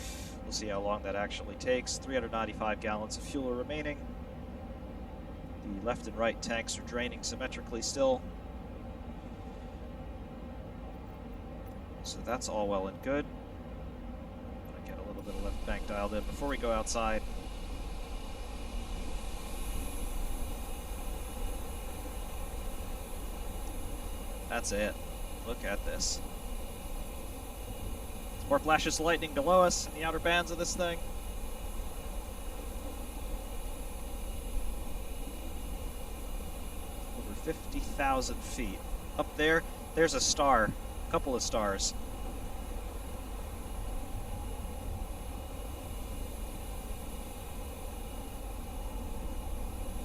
we'll see how long that actually takes. 395 gallons of fuel remaining. The left and right tanks are draining symmetrically still. So that's all well and good. I'll get a little bit of left bank dialed in before we go outside. That's it. Look at this. There's more flashes of lightning below us in the outer bands of this thing. Over 50,000 feet. Up there, there's a star. A couple of stars.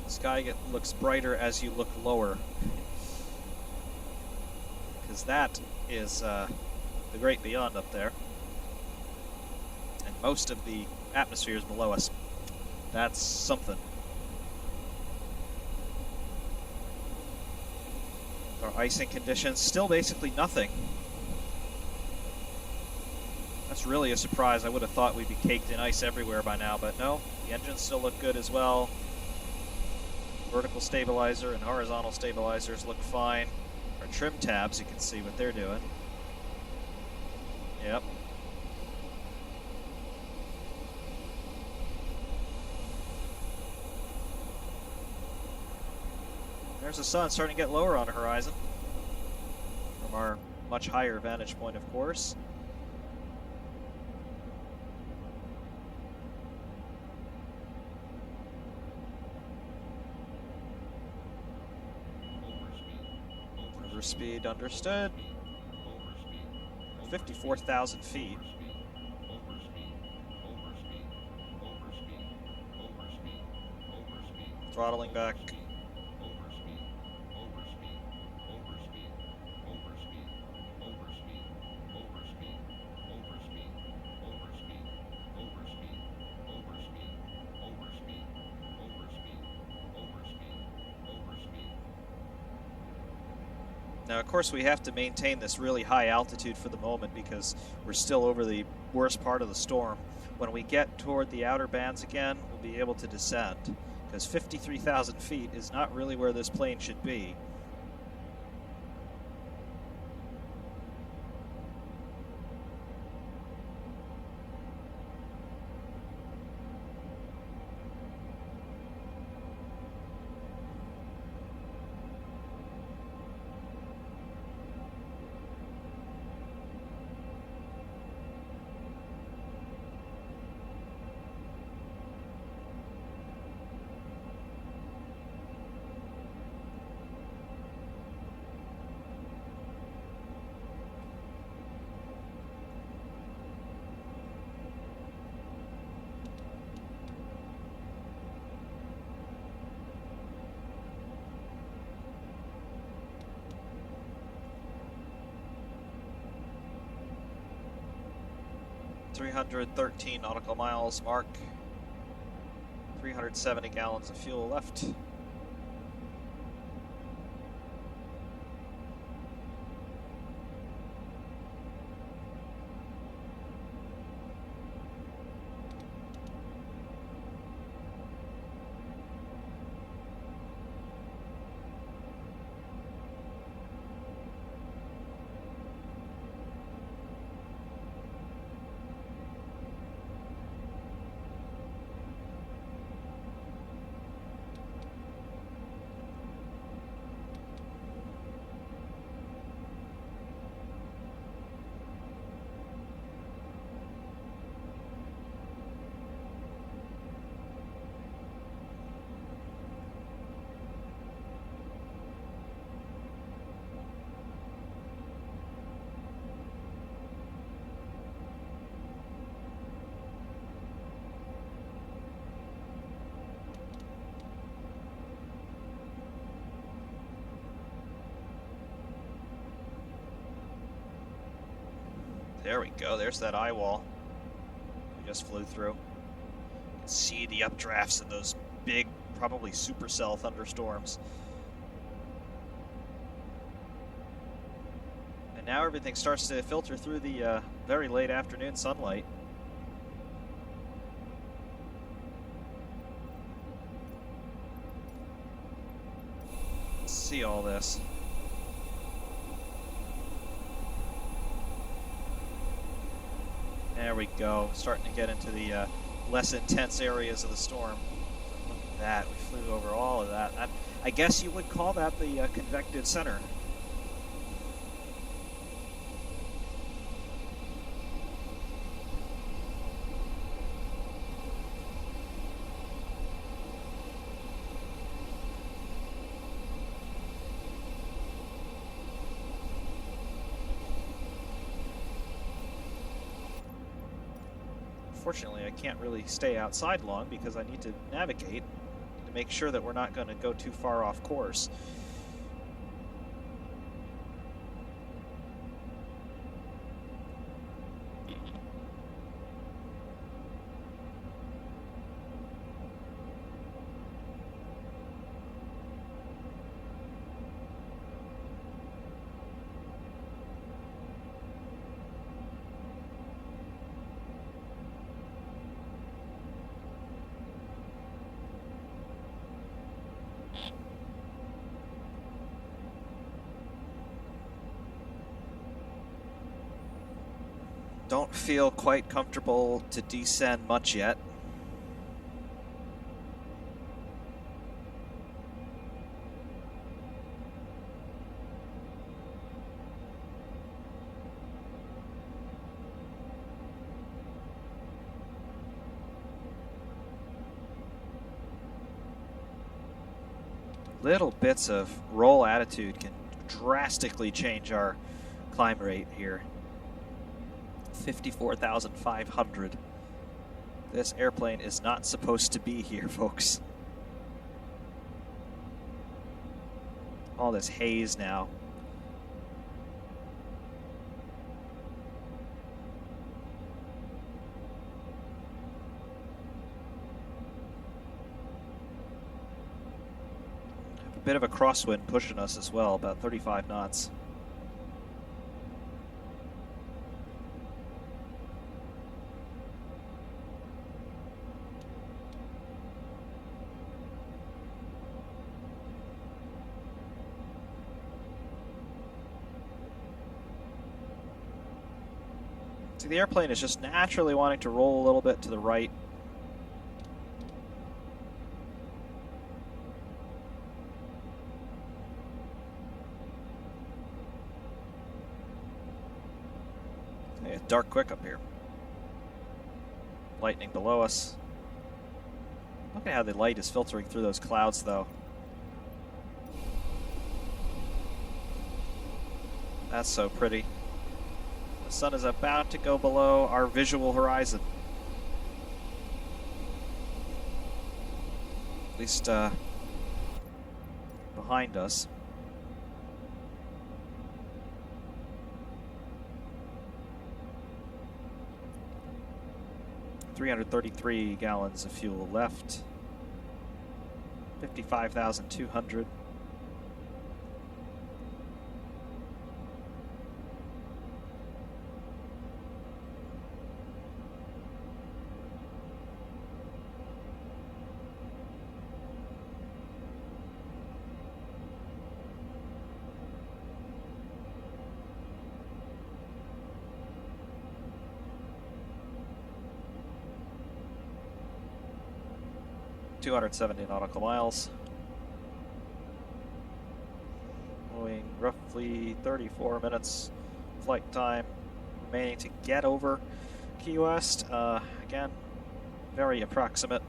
The sky looks brighter as you look lower. That is the great beyond up there, and most of the atmosphere is below us. That's something. Our icing conditions still basically nothing. That's really a surprise. I would have thought we'd be caked in ice everywhere by now, but no, the engines still look good as well. Vertical stabilizer and horizontal stabilizers look fine. Our trim tabs, you can see what they're doing. Yep. There's the sun starting to get lower on the horizon from our much higher vantage point, of course. Overspeed understood. 54,000 feet. Throttling back. Now, of course, we have to maintain this really high altitude for the moment because we're still over the worst part of the storm. When we get toward the outer bands again, we'll be able to descend, because 53,000 feet is not really where this plane should be. .313 nautical miles mark, 370 gallons of fuel left. There we go, there's that eye wall we just flew through. You can see the updrafts in those big, probably supercell thunderstorms. And now everything starts to filter through the very late afternoon sunlight. Let's see all this. There we go, starting to get into the less intense areas of the storm. Look at that, we flew over all of that. I guess you would call that the convective center. Unfortunately, I can't really stay outside long because I need to navigate to make sure that we're not going to go too far off course. Don't feel quite comfortable to descend much yet. Little bits of roll attitude can drastically change our climb rate here. 54,500. This airplane is not supposed to be here, folks. All this haze now. Have a bit of a crosswind pushing us as well, about 35 knots. See, the airplane is just naturally wanting to roll a little bit to the right. Hey, dark quick up here. Lightning below us. Look at how the light is filtering through those clouds, though. That's so pretty. The sun is about to go below our visual horizon. At least behind us. $333 gallons of fuel left. 55,200. $270 nautical miles. Moving roughly 34 minutes flight time remaining to get over Key West. Again, very approximate.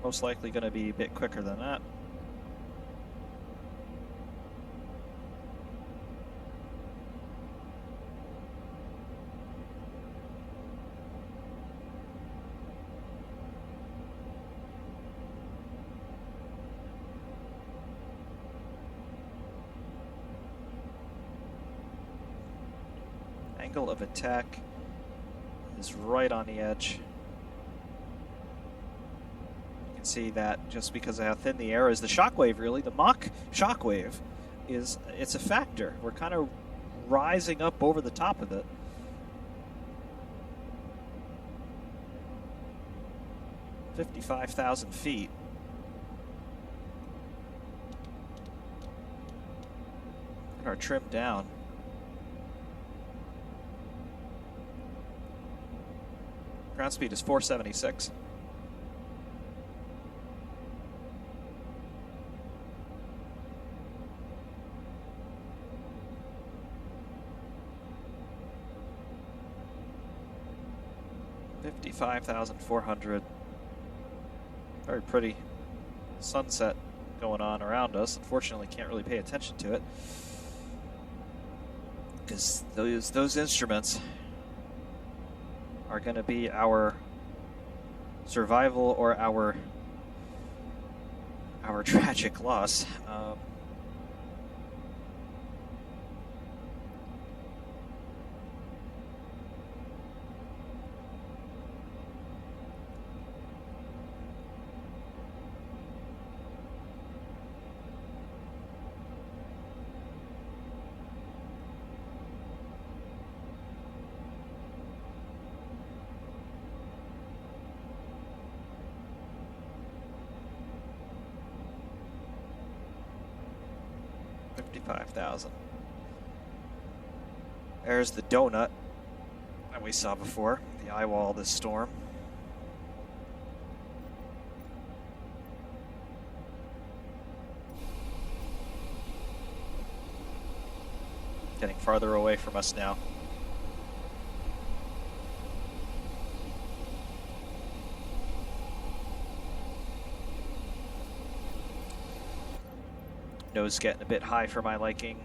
Most likely going to be a bit quicker than that. Angle of attack is right on the edge. You can see that just because of how thin the air is. The shockwave, really, the Mach shockwave, it's a factor. We're kind of rising up over the top of it. $55,000 feet. And our trim down. Ground speed is 476. $55,400. Very pretty sunset going on around us. Unfortunately, can't really pay attention to it because those instruments are going to be our survival or our tragic loss. $55,000. There's the donut that we saw before, the eye wall of this storm. Getting farther away from us now. Nose getting a bit high for my liking.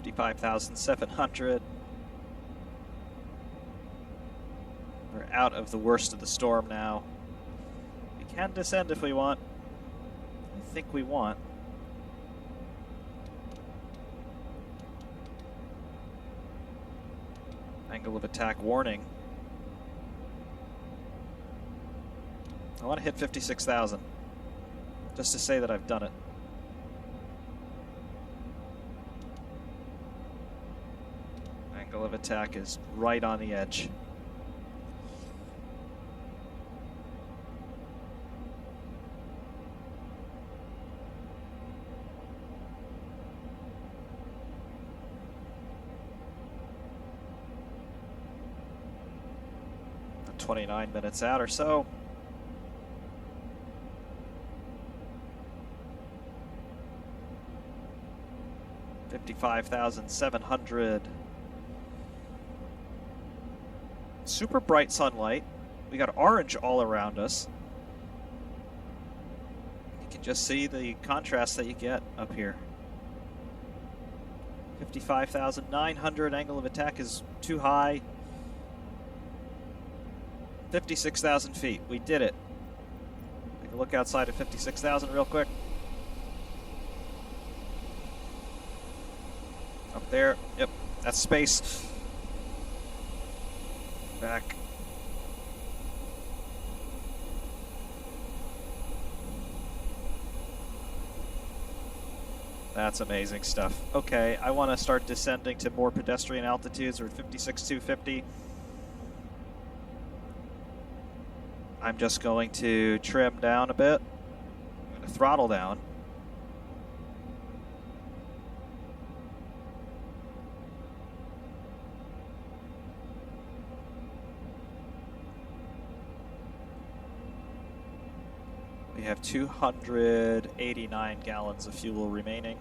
$55,700. We're out of the worst of the storm now. We can descend if we want. I think we want. Angle of attack warning. I want to hit 56,000, just to say that I've done it. Angle of attack is right on the edge. 29 minutes out or so. $55,700. Super bright sunlight. We got orange all around us. You can just see the contrast that you get up here. 55,900. Angle of attack is too high. 56,000 feet. We did it. Take a look outside at 56,000 real quick. Up there. Yep, that's space. Back. That's amazing stuff. Okay, I want to start descending to more pedestrian altitudes. We're at 56,250. I'm just going to trim down a bit. I'm going to throttle down. We have 289 gallons of fuel remaining.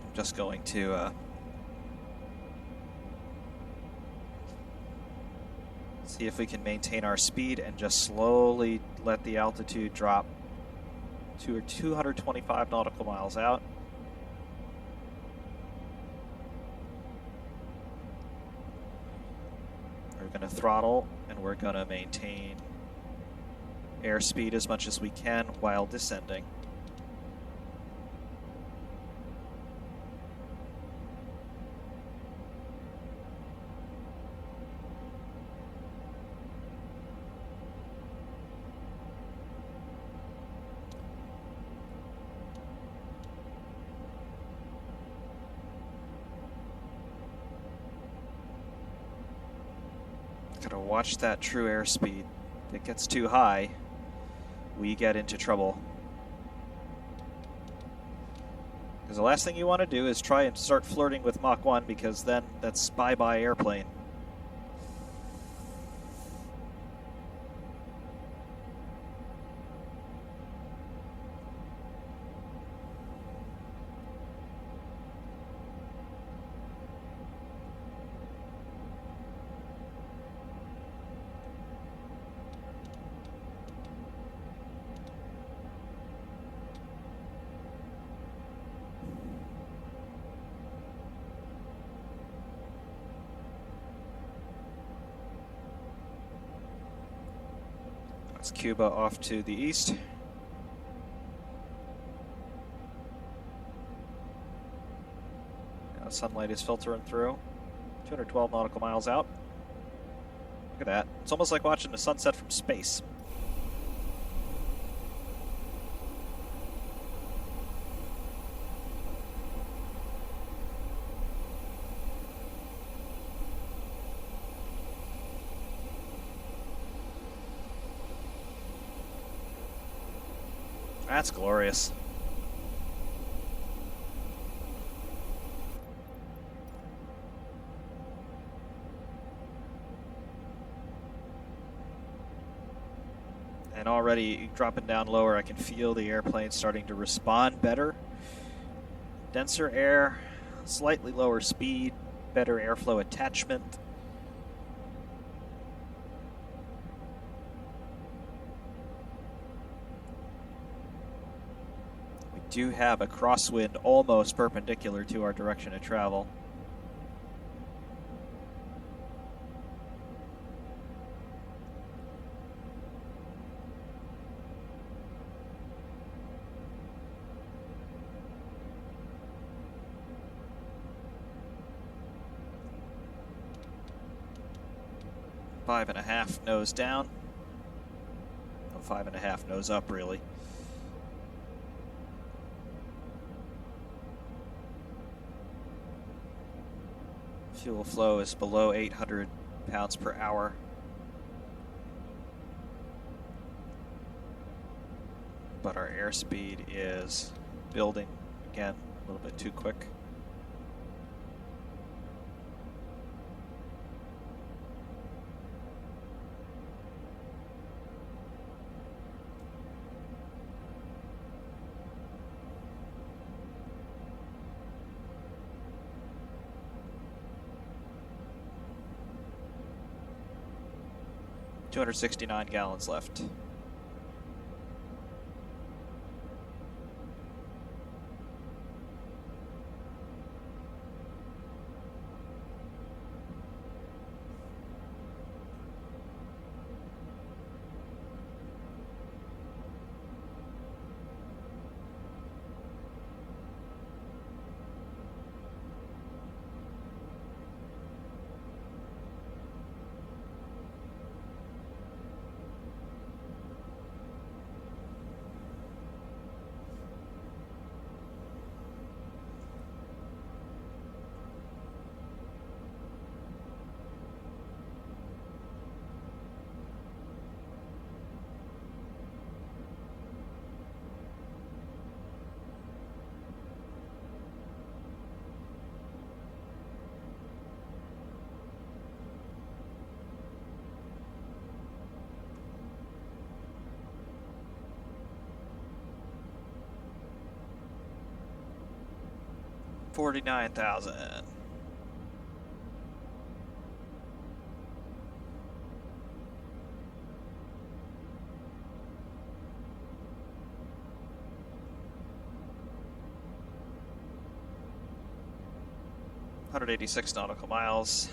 I'm just going to see if we can maintain our speed and just slowly let the altitude drop to 225 nautical miles out. We're going to throttle and we're going to maintain airspeed as much as we can while descending. Gotta watch that true airspeed. If it gets too high, we get into trouble. Because the last thing you want to do is try and start flirting with Mach 1, because then that's bye-bye airplane. That's Cuba off to the east. Now sunlight is filtering through. 212 nautical miles out. Look at that. It's almost like watching the sunset from space. That's glorious. And already dropping down lower, I can feel the airplane starting to respond better. Denser air, slightly lower speed, better airflow attachment. Do have a crosswind almost perpendicular to our direction of travel. Five and a half nose down. No, 5.5 nose up, really. Fuel flow is below 800 pounds per hour. But our airspeed is building again a little bit too quick. $269 gallons left. $49,000. $186 nautical miles.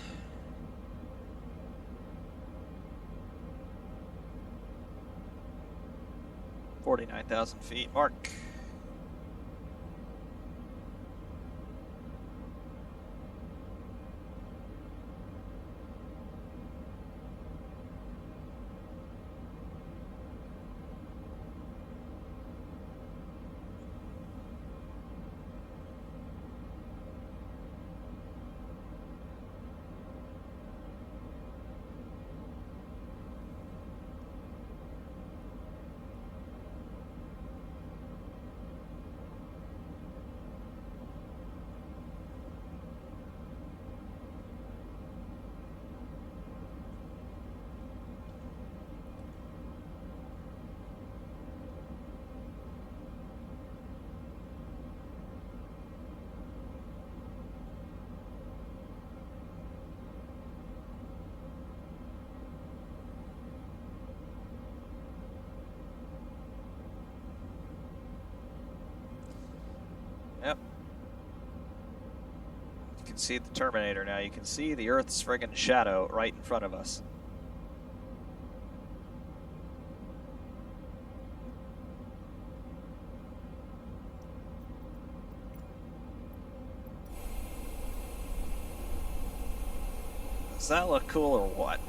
$49,000 feet. Mark. Yep. You can see the Terminator now. You can see the Earth's friggin' shadow right in front of us. Does that look cool or what?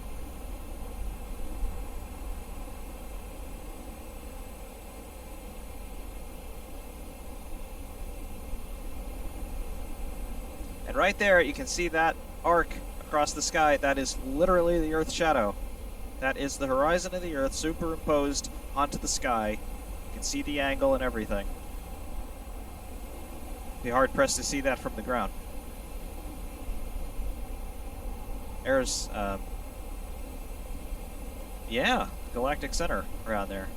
And right there, you can see that arc across the sky. That is literally the Earth's shadow. That is the horizon of the Earth superimposed onto the sky. You can see the angle and everything. Be hard-pressed to see that from the ground. There's, yeah, galactic center around there.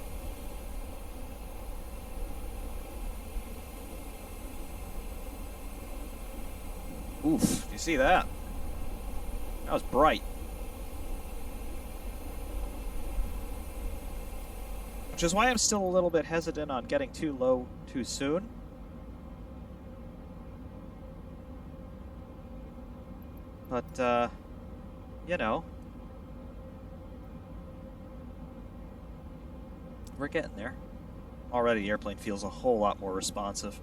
Oof, you see that? That was bright. Which is why I'm still a little bit hesitant on getting too low too soon. But, you know, we're getting there. Already the airplane feels a whole lot more responsive.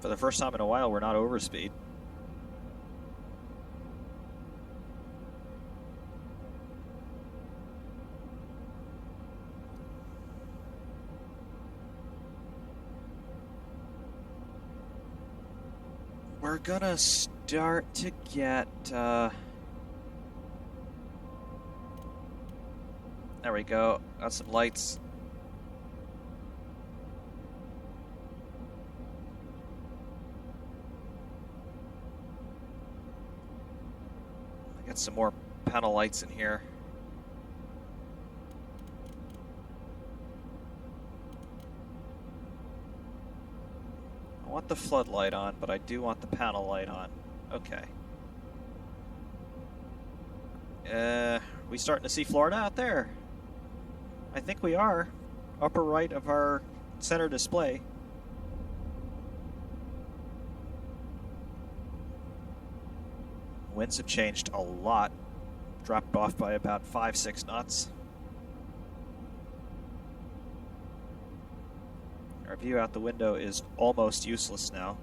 For the first time in a while, we're not over speed. We're gonna start to get... there we go. Got some lights. Get some more panel lights in here. I want the floodlight on, but I do want the panel light on. Okay. We starting to see Florida out there? I think we are. Upper right of our center display. Winds have changed a lot. Dropped off by about 5-6 knots. Our view out the window is almost useless now.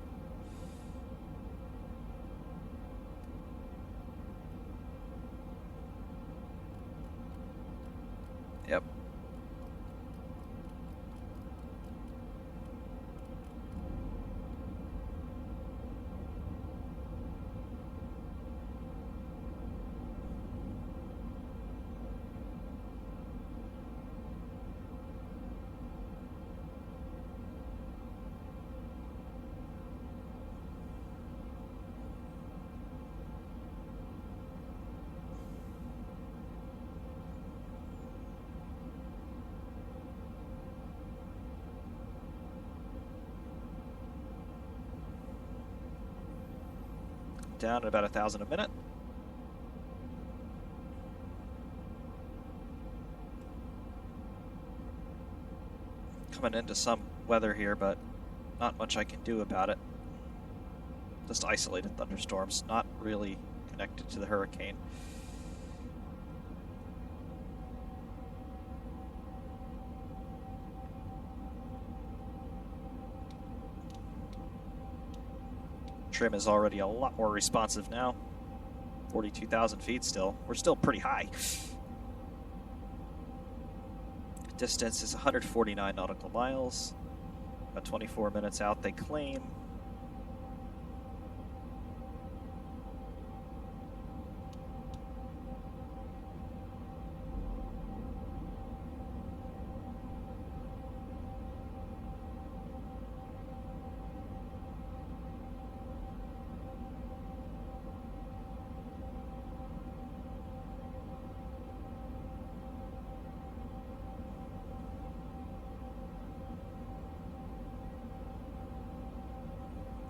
Yep. Down at about 1,000 a minute. Coming into some weather here, but not much I can do about it. Just isolated thunderstorms, not really connected to the hurricane. Trim is already a lot more responsive now. 42,000 feet still. We're still pretty high. Distance is 149 nautical miles. About 24 minutes out, they claim.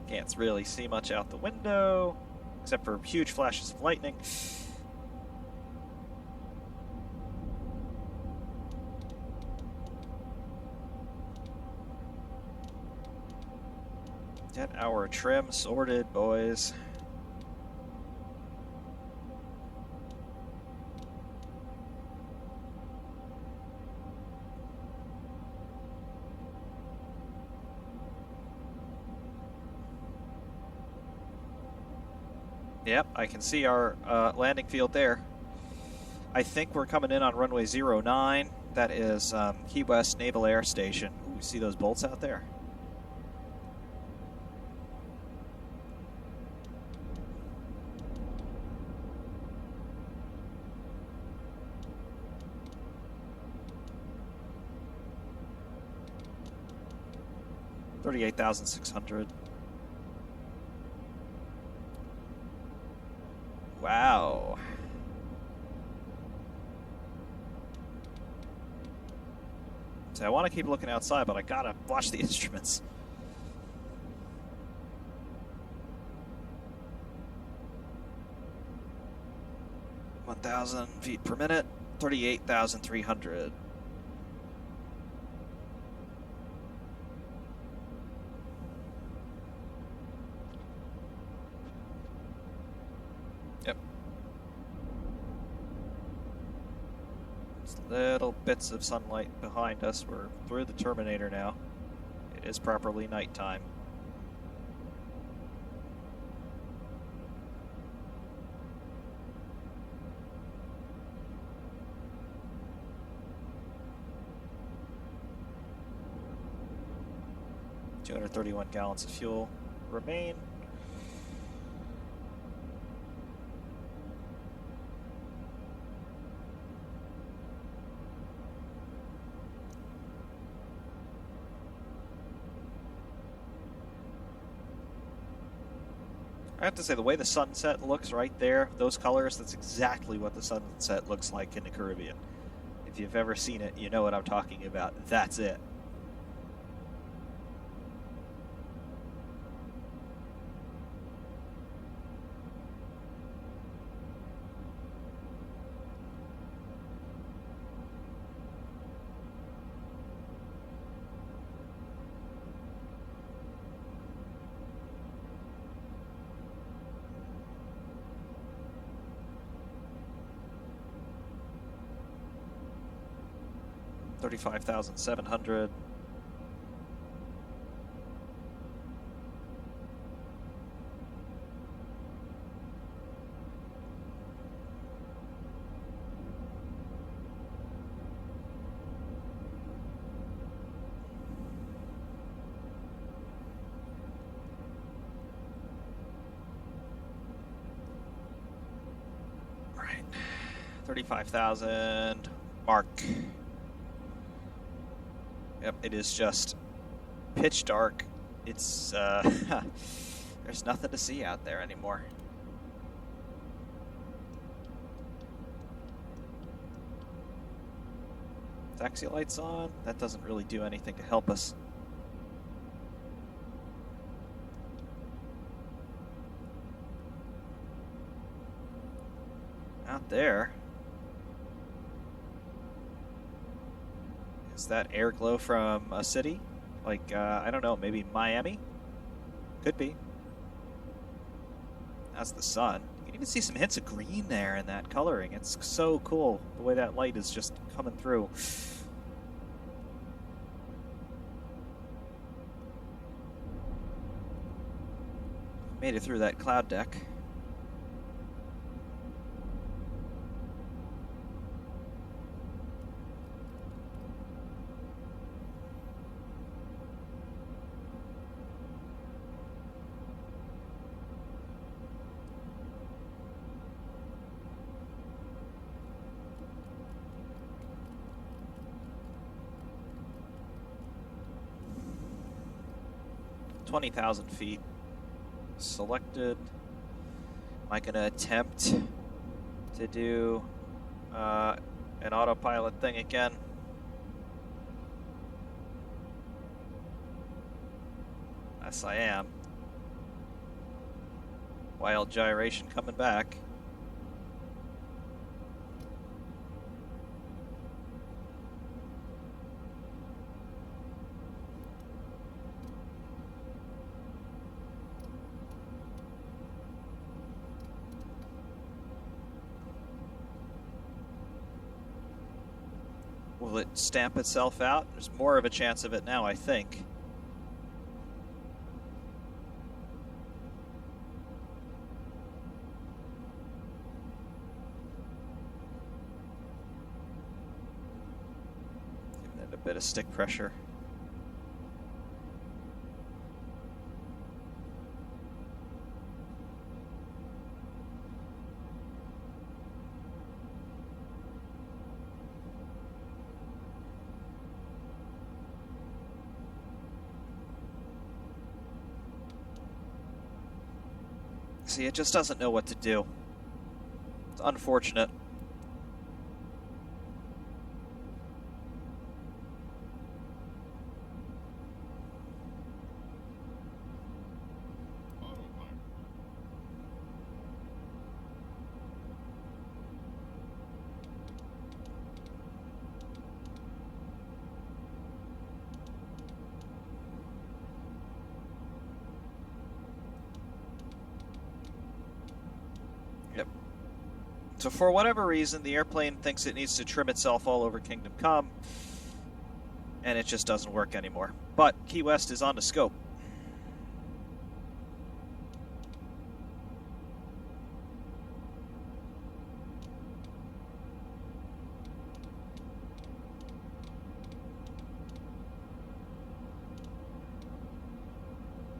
Can't really see much out the window, except for huge flashes of lightning. Get our trim sorted, boys. Yep, I can see our landing field there. I think we're coming in on runway 09. That is Key West Naval Air Station. Ooh, you see those bolts out there? $38,600. Wow. So I want to keep looking outside, but I gotta watch the instruments. (1,000 feet per minute), 38,300. Yep. Just little bits of sunlight behind us. We're through the Terminator now. It is properly nighttime. .231 gallons of fuel remain. I have to say, the way the sunset looks right there, those colors, that's exactly what the sunset looks like in the Caribbean. If you've ever seen it, you know what I'm talking about. That's it. $35,700. All right, 35,000 mark. Yep, it is just pitch dark. It's, there's nothing to see out there anymore. Taxi lights on. That doesn't really do anything to help us. Out there. Is that air glow from a city? Like, I don't know, maybe Miami? Could be. That's the sun. You can even see some hints of green there in that coloring. It's so cool, the way that light is just coming through. Made it through that cloud deck. $20,000 feet selected. Am I gonna attempt to do an autopilot thing again? Yes, I am. Wild gyration coming back. Will it stamp itself out? There's more of a chance of it now, I think. Giving it a bit of stick pressure. See, it just doesn't know what to do. It's unfortunate. Autopilot. Yep. So for whatever reason, the airplane thinks it needs to trim itself all over Kingdom Come, and it just doesn't work anymore. But Key West is on the scope.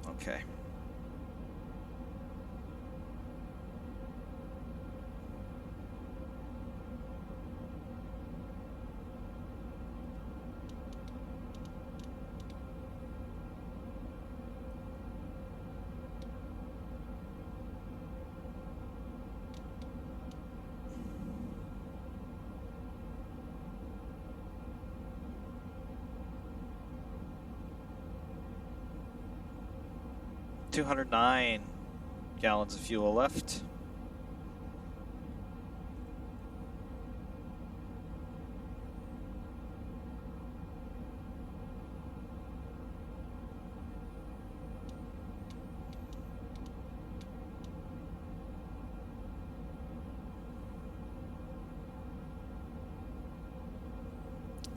Okay. 209 gallons of fuel left.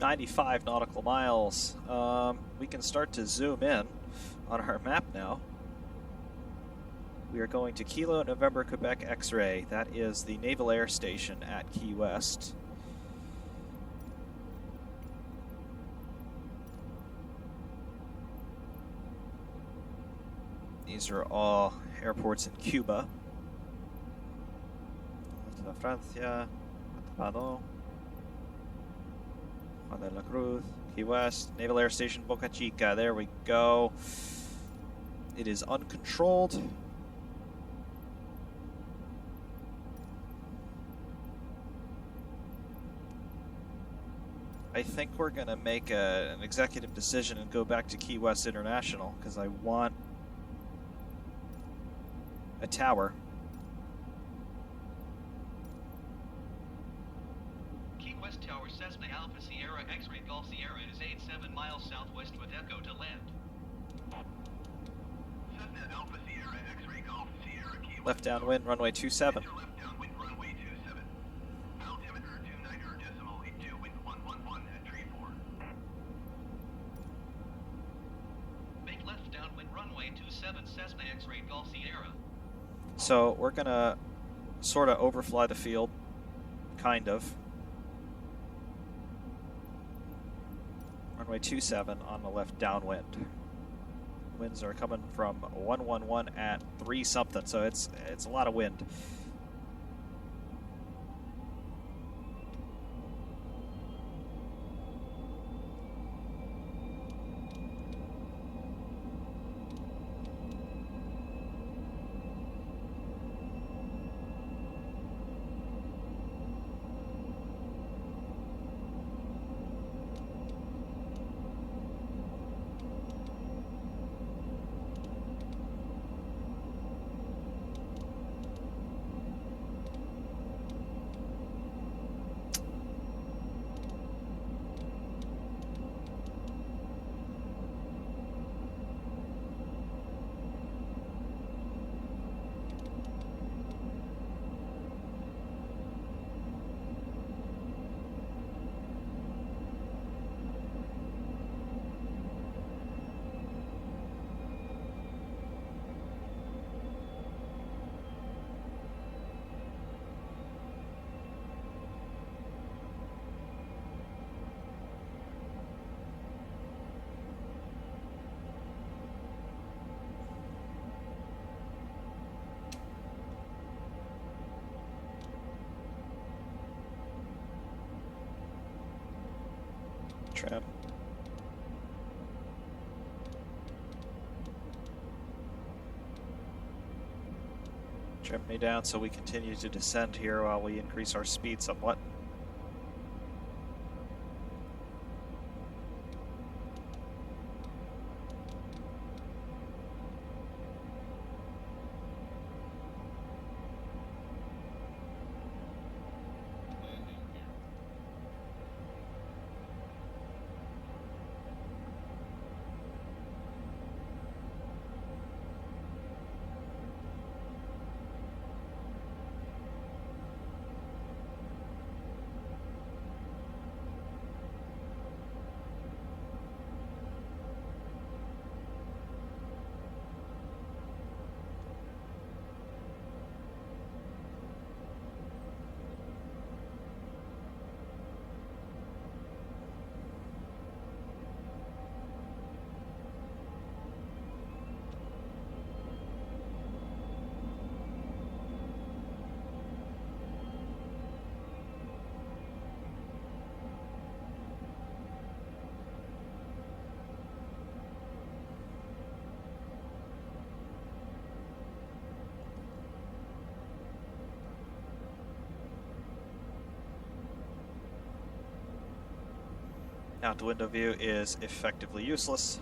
.95 nautical miles. We can start to zoom in on our map now. We are going to Kilo November Quebec X-ray. That is the Naval Air Station at Key West. These are all airports in Cuba. Francia, Guatemala, Juan de la Cruz, Key West, Naval Air Station Boca Chica. There we go. It is uncontrolled. I think we're going to make an executive decision and go back to Key West International because I want a tower. Key West Tower, Cessna Alpha Sierra X-ray Golf Sierra is 87 miles southwest with Echo to land. Cessna Alpha Sierra X-ray Golf Sierra Key West. Left downwind, runway 27. Left downwind, runway 27. Altimeter 29.82, wind 111 at tree 4. Make left downwind, runway 27, Cessna X-ray Golf Sierra. So we're going to sort of overfly the field, kind of. Runway 27 on the left downwind. Winds are coming from 111 at 3 something, so it's a lot of wind. Trim. Trim me down so we continue to descend here while we increase our speed somewhat. Out the window view is effectively useless.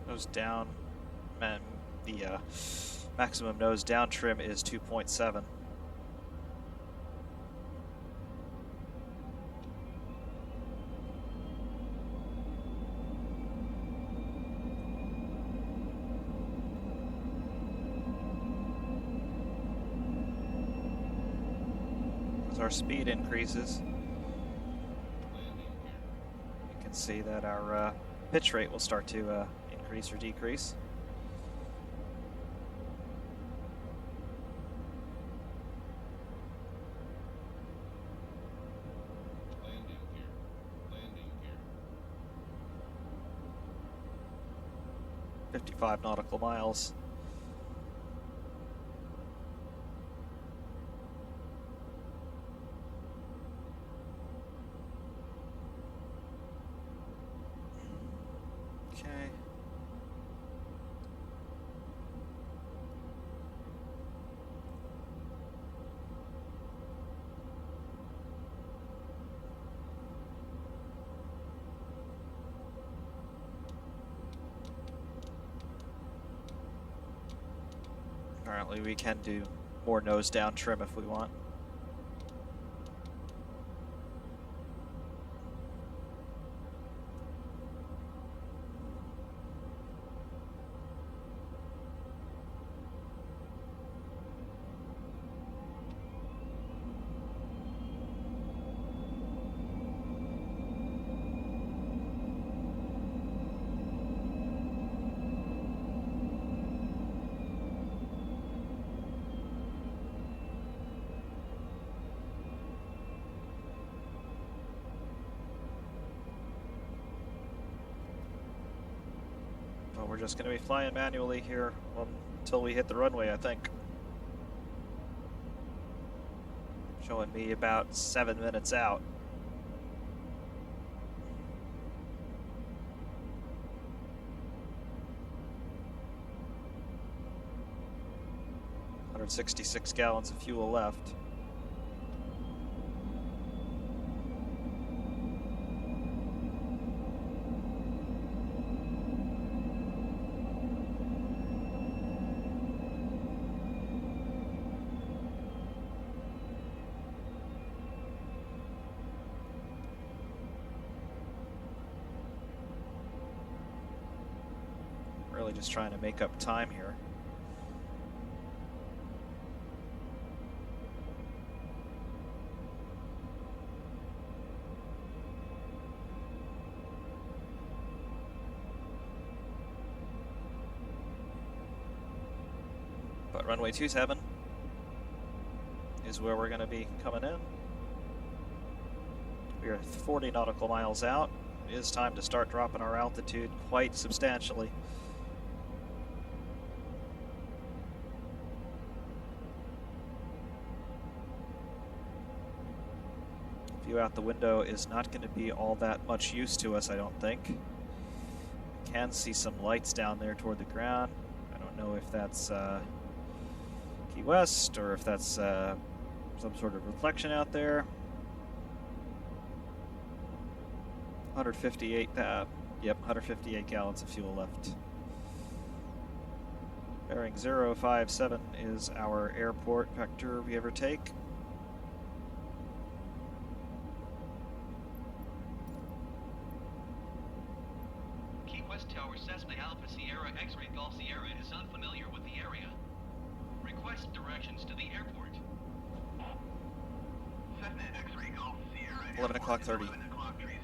Nose down, and the maximum nose down trim is 2.7. As our speed increases, you can see that our pitch rate will start to increase or decrease. Landing gear. Landing gear. 55 nautical miles. Okay. Apparently we can do more nose down trim if we want. But we're just going to be flying manually here until we hit the runway, I think. Showing me about 7 minutes out. $166 gallons of fuel left. Really just trying to make up time here. But runway 27 is where we're going to be coming in. We are 40 nautical miles out. It is time to start dropping our altitude quite substantially. View out the window is not going to be all that much use to us, I don't think. We can see some lights down there toward the ground. I don't know if that's Key West or if that's some sort of reflection out there. 158, yep, 158 gallons of fuel left. Bearing 057 is our airport vector we ever take. Key West Tower Cessna Alpha Sierra X-Ray Golf Sierra is unfamiliar with the area. Request directions to the airport. Cessna X-Ray Golf Sierra 11 o'clock 30. 11 o'clock 30 miles.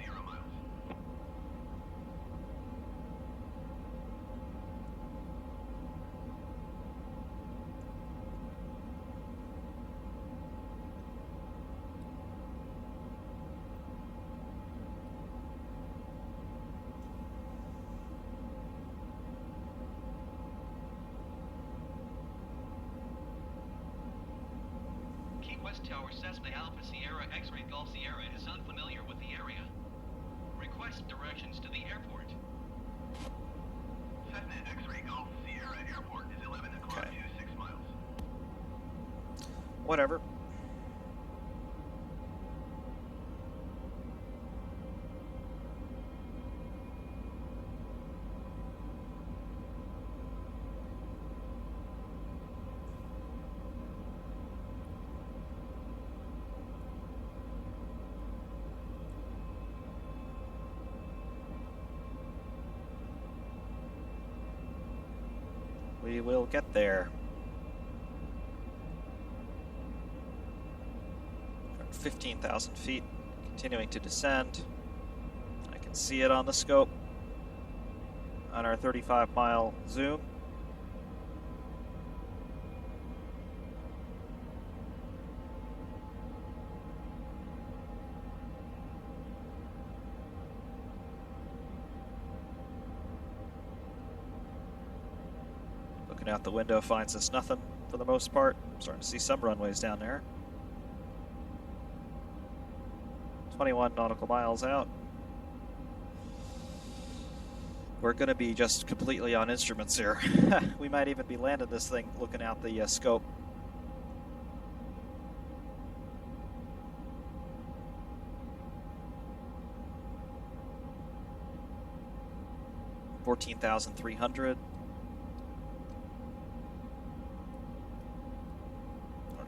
Key West Tower Cessna Alpha Sierra X-Ray Golf Sierra is unfamiliar with the area. Request directions to the airport. Cessna X-Ray Golf Sierra Airport is 11 o'clock Okay. 26 miles. Whatever. We will get there. 15,000 feet, continuing to descend. I can see it on the scope on our 35-mile zoom. Looking out the window finds us nothing for the most part. I'm starting to see some runways down there. 21 nautical miles out. We're going to be just completely on instruments here. We might even be landing this thing looking out the scope. $14,300.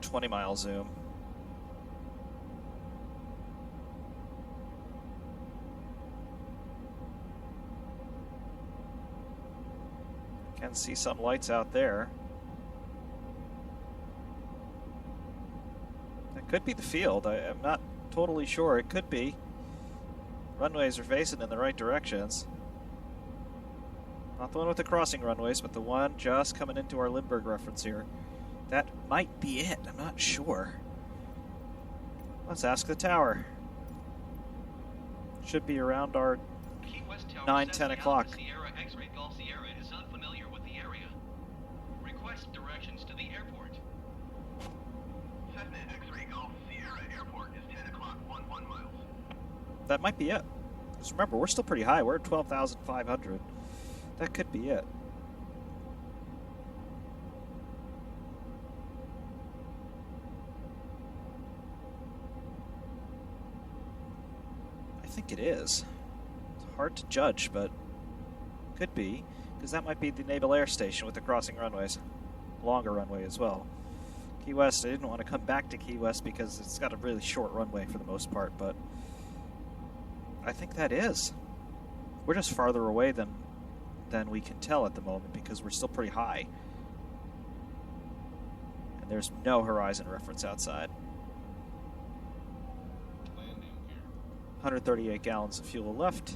20-mile zoom. Can see some lights out there. That could be the field. I'm not totally sure. It could be. Runways are facing in the right directions. Not the one with the crossing runways, but the one just coming into our Lindbergh reference here. That might be it. I'm not sure. Let's ask the tower. Should be around our 9, 10 o'clock. Sierra X-ray Golf Sierra is unfamiliar with the area. Request directions to the airport. Cessna X-ray Golf Sierra Airport is 10 o'clock, 11 miles. That might be it. Just remember, we're still pretty high. We're at 12,500. That could be it. I think it is. It's hard to judge, but could be, because that might be the Naval Air Station with the crossing runways. Longer runway as well. Key West, I didn't want to come back to Key West because it's got a really short runway for the most part, but I think that is. We're just farther away than we can tell at the moment because we're still pretty high. And there's no horizon reference outside. 138 gallons of fuel left.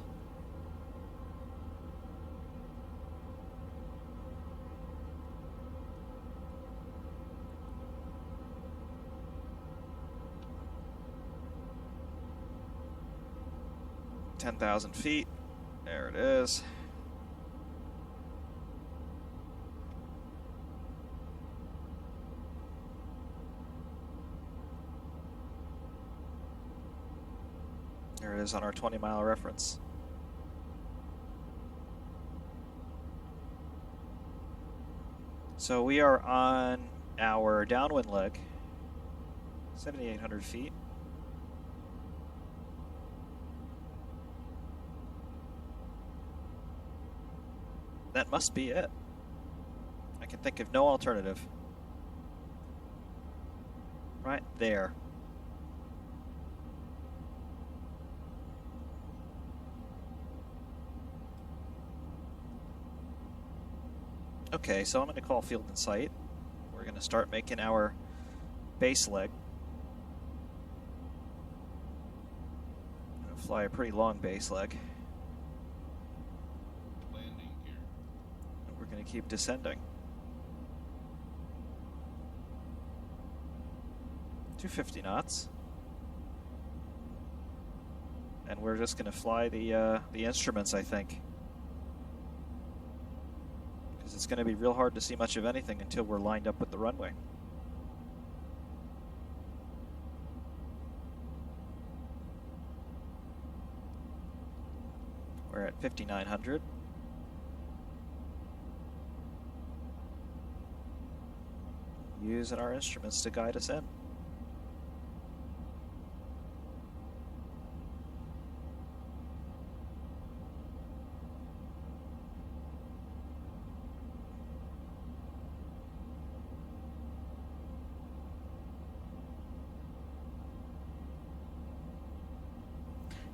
$10,000 feet. There it is. There it is on our 20-mile reference. So we are on our downwind leg, 7,800 feet. That must be it. I can think of no alternative. Right there. Okay, so I'm going to call field in sight. We're going to start making our base leg. I'm going to fly a pretty long base leg. Landing gear. And we're going to keep descending. 250 knots. And we're just going to fly the instruments, I think. It's going to be real hard to see much of anything until we're lined up with the runway. We're at 5,900. Using our instruments to guide us in.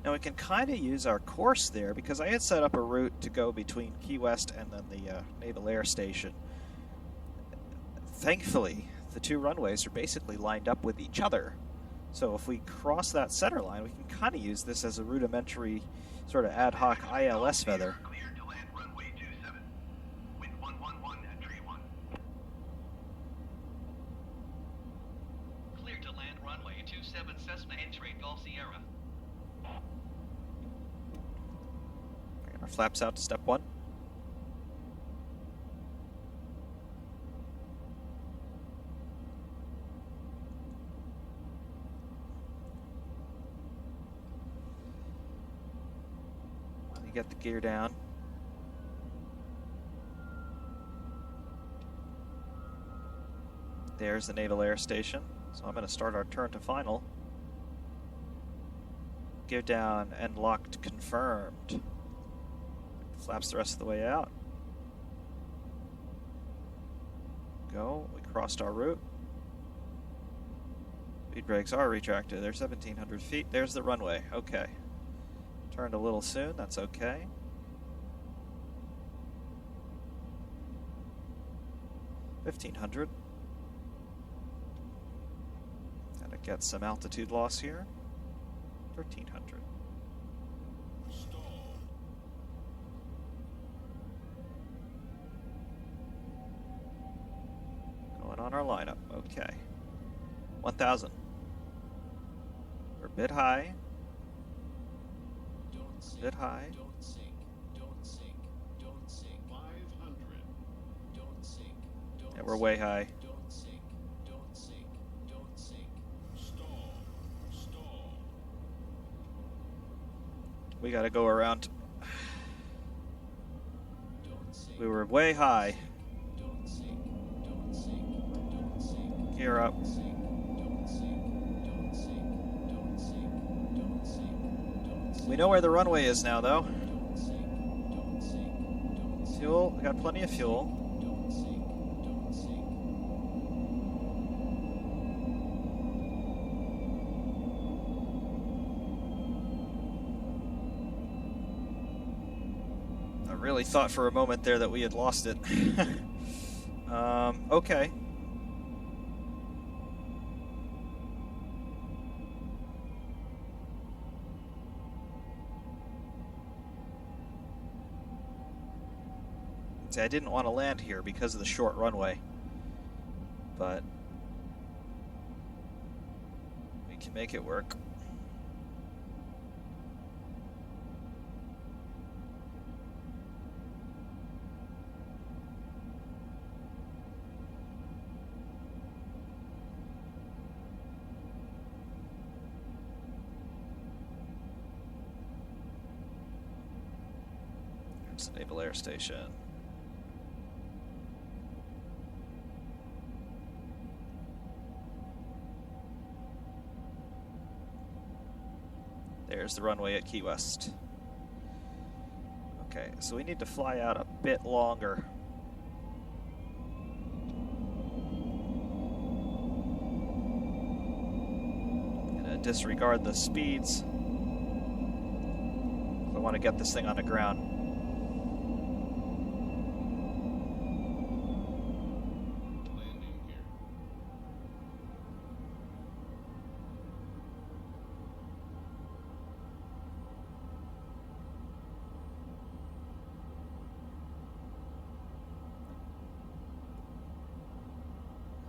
Now we can kind of use our course there because I had set up a route to go between Key West and then the Naval Air Station. thankfully, the two runways are basically lined up with each other. So if we cross that center line, we can kind of use this as a rudimentary sort of ad hoc ILS feather. Clear to land runway 27. Wind 111 at tree 1. Clear to land runway 27 Cessna X-ray Golf Sierra. Bring our flaps out to step 1. Get the gear down. There's the Naval Air Station. So I'm going to start our turn to final. Gear down and locked confirmed. Flaps the rest of the way out. Go. We crossed our route. Speed brakes are retracted. They're 1,700 feet. There's the runway. Okay. Turned a little soon, that's okay. $1,500. Gotta get some altitude loss here. 1,300. Stall. Going on our lineup. Okay. 1,000. We're a bit high. Bit high. Don't sink. Don't sink. Don't sink. 500. Don't sink. Don't Yeah, we're way high. Don't sink. Don't sink. Don't sink. Stall. Stall. We gotta go around. Don't sink. We were way high. Don't sink. Don't sink. Don't sink. Gear up. Don't sink. Don't sink. Don't sink. Don't sink. Don't sink. Don't sink. We know where the runway is now, though. Don't sink. Don't sink. Don't sink. Fuel, we got plenty of fuel. Don't sink. Don't sink. I really thought for a moment there that we had lost it. Okay. See, I didn't want to land here because of the short runway, but we can make it work. There's the Naval Air Station. There's the runway at Key West. Okay, so we need to fly out a bit longer. Gonna disregard the speeds. I want to get this thing on the ground. Landing gear.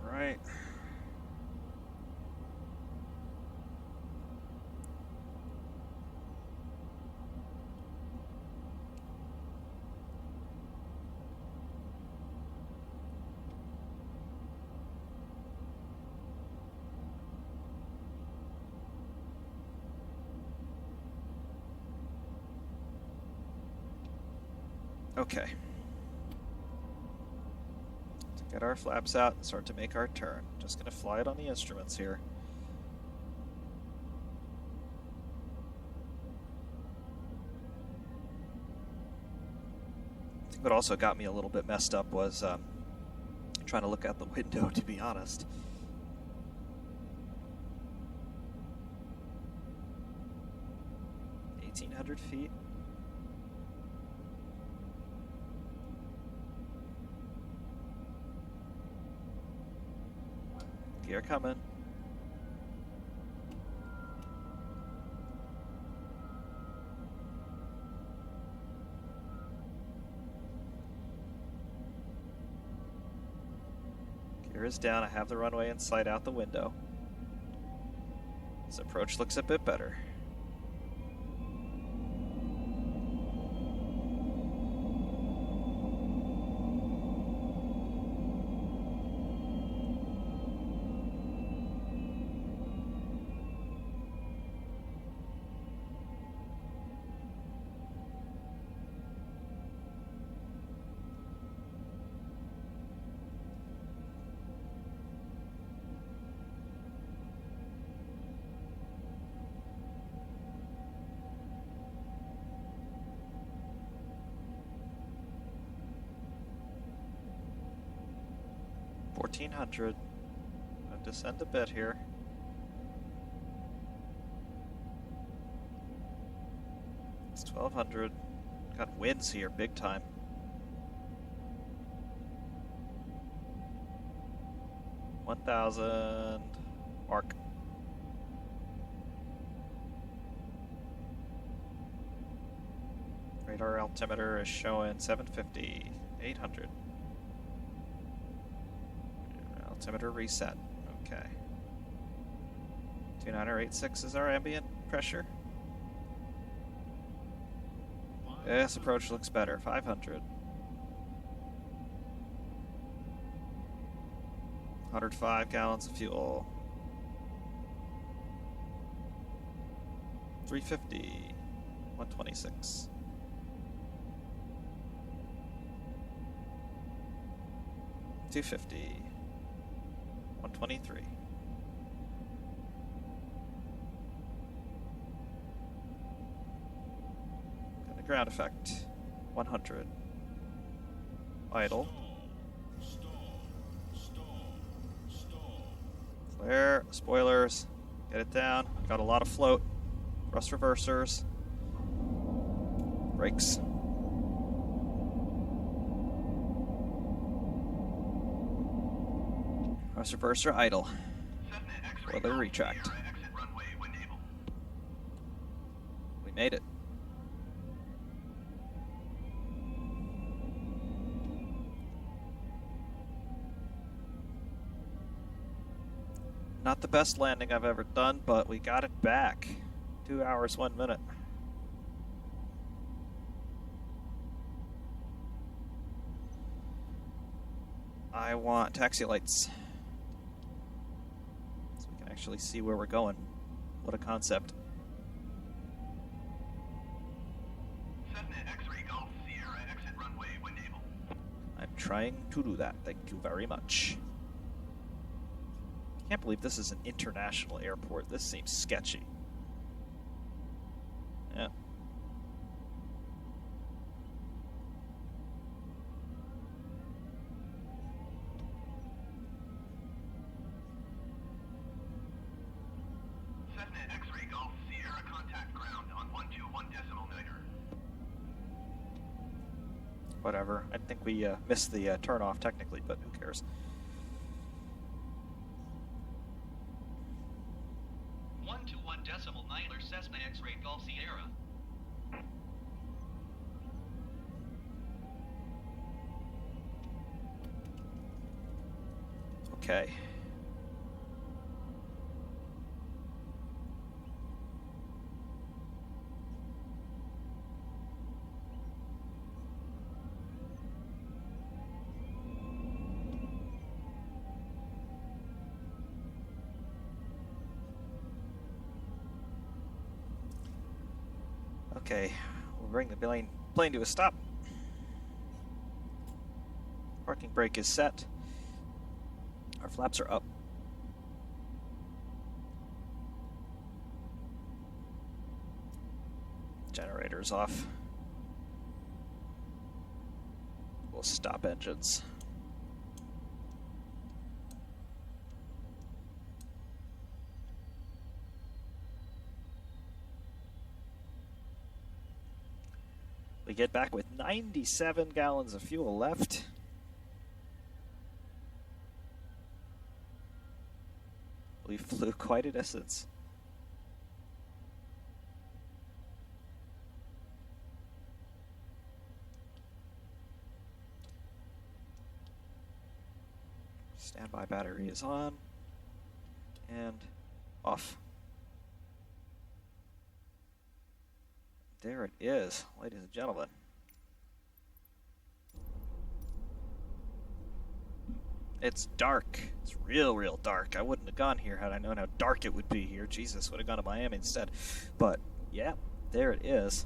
Right. Okay. To get our flaps out and start to make our turn. Just gonna fly it on the instruments here. I think what also got me a little bit messed up was trying to look out the window, to be honest. $1,800 feet. Gear coming. Gear is down. I have the runway in sight out the window. This approach looks a bit better. $1,400. I'll descend a bit here. It's 1,200. Got winds here, big time. $1,000. Mark. Radar altimeter is showing 750. 800. Altimeter reset. Okay. 2986 is our ambient pressure. This approach looks better. 500. 105 gallons of fuel. 350. 126. $250. 123. And the ground effect. 100. Idle. Flare, spoilers. Get it down. Got a lot of float. Thrust reversers. Brakes. Thrust reverser idle. Spoiler retract. We made it. Not the best landing I've ever done, but we got it back. 2 hours, 1 minute. I want taxi lights, so we can actually see where we're going. What a concept. I'm trying to do that. Thank you very much. Can't believe this is an international airport. This seems sketchy. Yeah. Cessna X-ray Golf Sierra contact ground on 121.9er. Whatever. I think we missed the turnoff technically, but who cares? 121.9er Cessna X-ray Golf Sierra. Okay. Okay, we'll bring the plane to a stop. Parking brake is set. Our flaps are up. Generator's off. We'll stop engines. We get back with 97 gallons of fuel left. We flew quite a distance. Standby battery is on and off. There it is, ladies and gentlemen. It's dark. It's real dark. I wouldn't have gone here had I known how dark it would be here. Jesus, would have gone to Miami instead. But, yeah, there it is.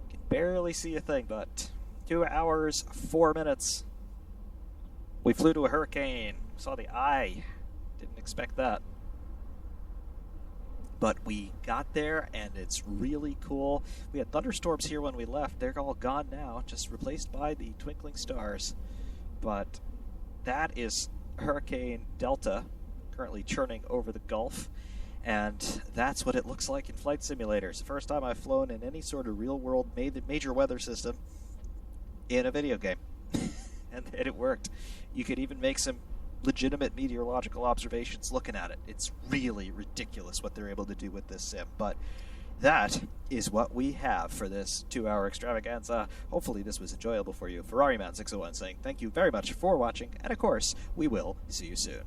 Can barely see a thing, but 2 hours, 4 minutes. We flew to a hurricane. Saw the eye. Didn't expect that. But we got there, and it's really cool. We had thunderstorms here when we left. They're all gone now, just replaced by the twinkling stars. But that is Hurricane Delta, currently churning over the Gulf. And that's what it looks like in flight simulators. The first time I've flown in any sort of real-world major weather system in a video game. And it worked. You could even make some legitimate meteorological observations looking at it. It's really ridiculous what they're able to do with this sim. But that is what we have for this 2-hour extravaganza. Hopefully this was enjoyable for you. Ferrari Man 601 saying thank you very much for watching, and of course, we will see you soon.